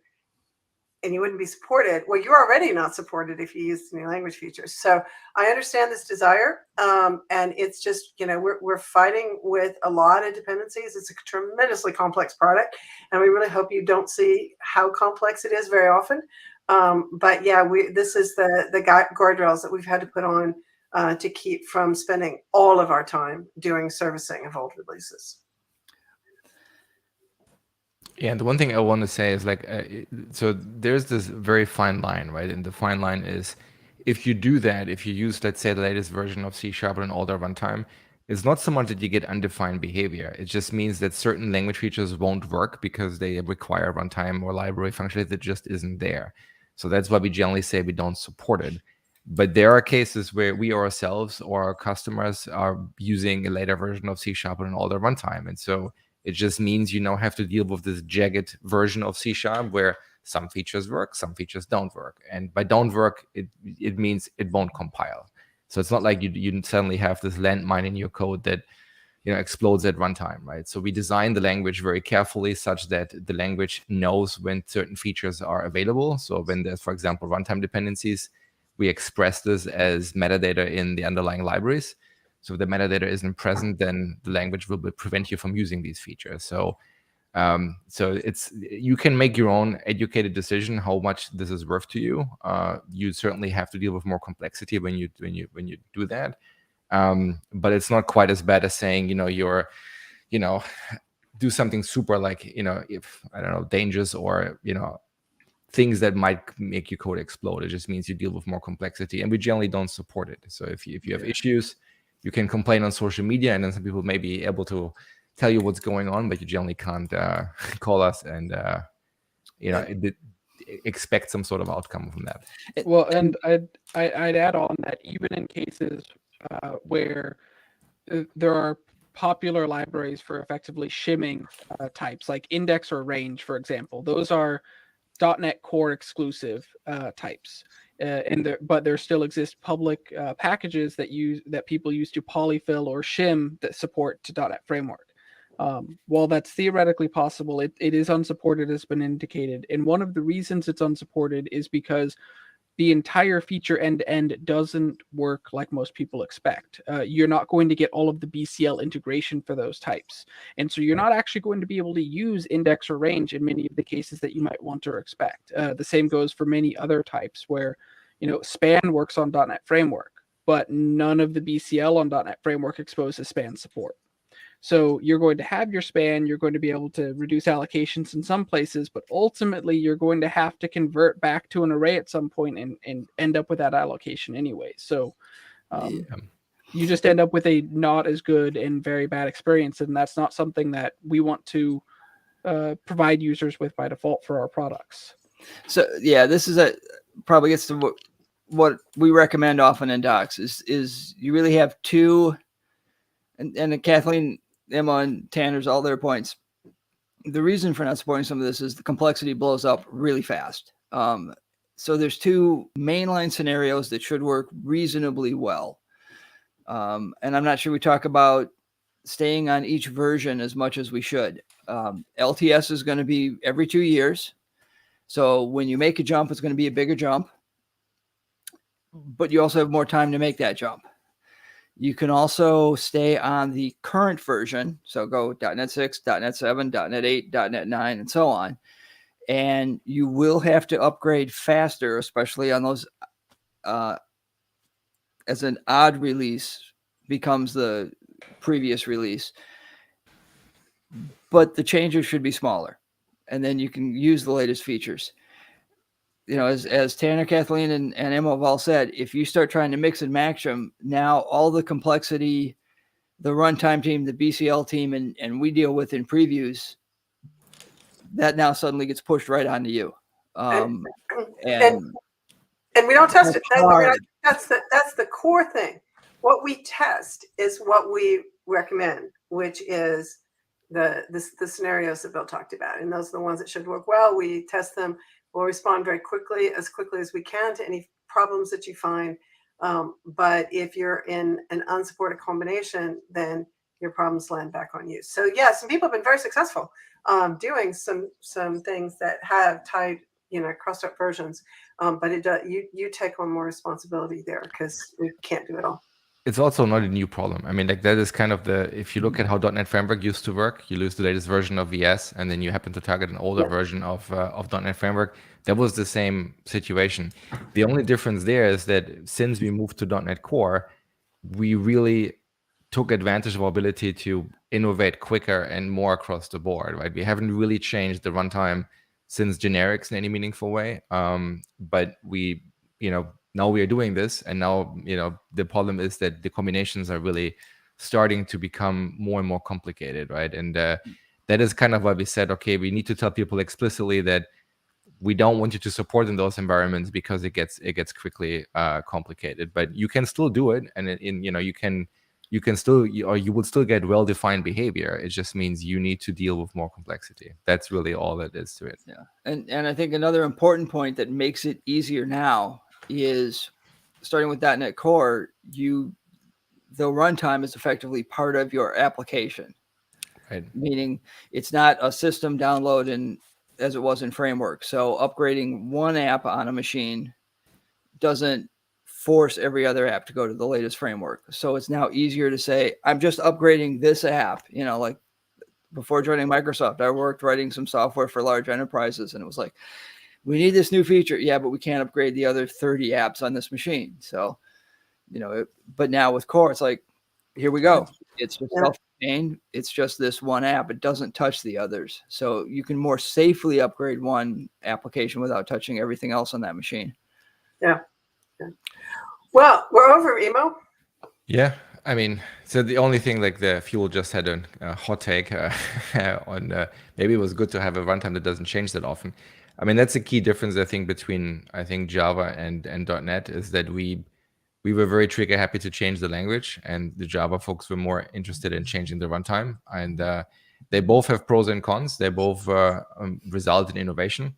and you wouldn't be supported. Well, you're already not supported if you use the new language features. So I understand this desire, and it's just, we're fighting with a lot of dependencies. It's a tremendously complex product, and we really hope you don't see how complex it is very often. But yeah, this is the guardrails that we've had to put on to keep from spending all of our time doing servicing of old releases. Yeah, and the one thing I want to say is so there's this very fine line, right? And the fine line is if you do that, if you use, let's say, the latest version of C# at an older runtime, it's not so much that you get undefined behavior. It just means that certain language features won't work because they require runtime or library functionality that just isn't there. So that's why we generally say we don't support it. But there are cases where we ourselves or our customers are using a later version of C# at an older runtime. And so it just means you now have to deal with this jagged version of C# where some features work, some features don't work. And by don't work, it means it won't compile. So it's not like you suddenly have this landmine in your code that explodes at runtime, right? So we design the language very carefully such that the language knows when certain features are available. So when there's, for example, runtime dependencies, we express this as metadata in the underlying libraries. So if the metadata isn't present, then the language will prevent you from using these features. So you can make your own educated decision how much this is worth to you. You certainly have to deal with more complexity when you do that. But it's not quite as bad as saying do something super if I don't know, dangerous or things that might make your code explode. It just means you deal with more complexity, and we generally don't support it. So if you have issues, you can complain on social media, and then some people may be able to tell you what's going on, but you generally can't call us and expect some sort of outcome from that. Well, and I'd add on that even in cases where there are popular libraries for effectively shimming types, like index or range, for example, those are .NET Core exclusive types. But there still exist public packages that people use to polyfill or shim that support to .NET Framework. While that's theoretically possible, it is unsupported, as been indicated. And one of the reasons it's unsupported is because the entire feature end-to-end doesn't work like most people expect. You're not going to get all of the BCL integration for those types. And so you're not actually going to be able to use index or range in many of the cases that you might want or expect. The same goes for many other types where, span works on .NET Framework, but none of the BCL on .NET Framework exposes span support. So you're going to have your span, you're going to be able to reduce allocations in some places, but ultimately you're going to have to convert back to an array at some point and end up with that allocation anyway. So you just end up with a not as good and very bad experience, and that's not something that we want to provide users with by default for our products. So yeah, this is probably gets to what we recommend often in docs is you really have two, and Kathleen, Immo, and Tanner's all their points. The reason for not supporting some of this is the complexity blows up really fast. So there's two mainline scenarios that should work reasonably well. And I'm not sure we talk about staying on each version as much as we should. LTS is going to be every 2 years. So when you make a jump, it's going to be a bigger jump. But you also have more time to make that jump. You can also stay on the current version. So go .NET 6, .NET 7, .NET 8, .NET 9, and so on. And you will have to upgrade faster, especially on those as an odd release becomes the previous release. But the changes should be smaller. And then you can use the latest features. As Tanner, Kathleen, and Immo have all said, if you start trying to mix and match them, now all the complexity, the runtime team, the BCL team, and we deal with in previews, that now suddenly gets pushed right onto you. And we don't test it. That's the core thing. What we test is what we recommend, which is the scenarios that Bill talked about, and those are the ones that should work well. We test them. We'll respond very quickly as we can to any problems that you find. But if you're in an unsupported combination, then your problems land back on you. So yeah, some people have been very successful doing some things that have tied, crossed up versions. But it does, you take on more responsibility there because we can't do it all. It's also not a new problem. I mean, like that is kind of if you look at how .NET Framework used to work, you lose the latest version of VS, and then you happen to target an older version of .NET Framework. That was the same situation. The only difference there is that since we moved to .NET Core, we really took advantage of our ability to innovate quicker and more across the board, right? We haven't really changed the runtime since generics in any meaningful way. But we, now we are doing this, and now, the problem is that the combinations are really starting to become more and more complicated, right? And that is kind of why we said, okay, we need to tell people explicitly that we don't want you to support in those environments because it gets quickly complicated. But you can still do it, and you can still, or you would still get well-defined behavior. It just means you need to deal with more complexity. That's really all that is to it. Yeah, and I think another important point that makes it easier now is starting with .NET Core. The runtime is effectively part of your application, right? Meaning it's not a system download as it was in Framework. So upgrading one app on a machine doesn't force every other app to go to the latest framework. So it's now easier to say, I'm just upgrading this app. Like before joining Microsoft, I worked writing some software for large enterprises, and it was like, we need this new feature. Yeah, but we can't upgrade the other 30 apps on this machine. So, but now with Core, it's like, here we go. It's just self-contained. It's just this one app. It doesn't touch the others. So you can more safely upgrade one application without touching everything else on that machine. Yeah. Well, we're over, Immo. Yeah, I mean, so the only thing, like the Fuel just had a hot take on maybe it was good to have a runtime that doesn't change that often. I mean, that's a key difference, I think, between Java and .NET, is that we were very trigger happy to change the language, and the Java folks were more interested in changing the runtime. And they both have pros and cons. They both result in innovation.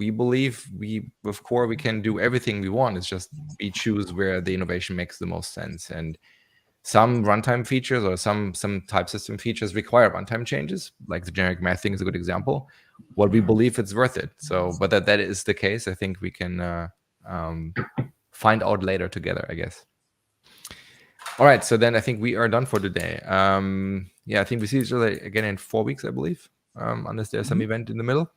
We believe with Core, we can do everything we want. It's just we choose where the innovation makes the most sense. And some runtime features or some type system features require runtime changes, like the generic math thing is a good example. What we believe it's worth it. So, but that is the case, I think we can find out later together, I guess. All right, so then I think we are done for today. I think we see each other again in 4 weeks, I believe, unless there's some event in the middle.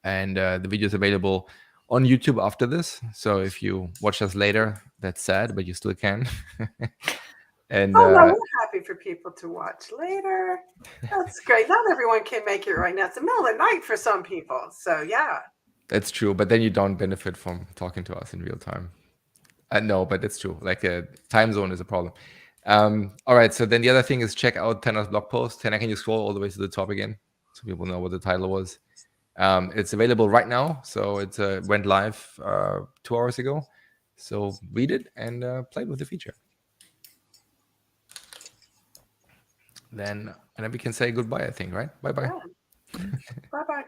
And the video is available on YouTube after this. So if you watch us later, that's sad, but you still can. And no, we're happy for people to watch later. That's great. Not everyone can make it right now. It's the middle of the night for some people. So yeah. That's true, but then you don't benefit from talking to us in real time. No, but it's true. Like time zone is a problem. All right, so then the other thing is check out Tanner's blog post. Tanner, can you scroll all the way to the top again so people know what the title was? It's available right now, so it went live 2 hours ago. So read it and play with the feature. And then we can say goodbye, I think, right? Bye-bye. Yeah. Bye-bye.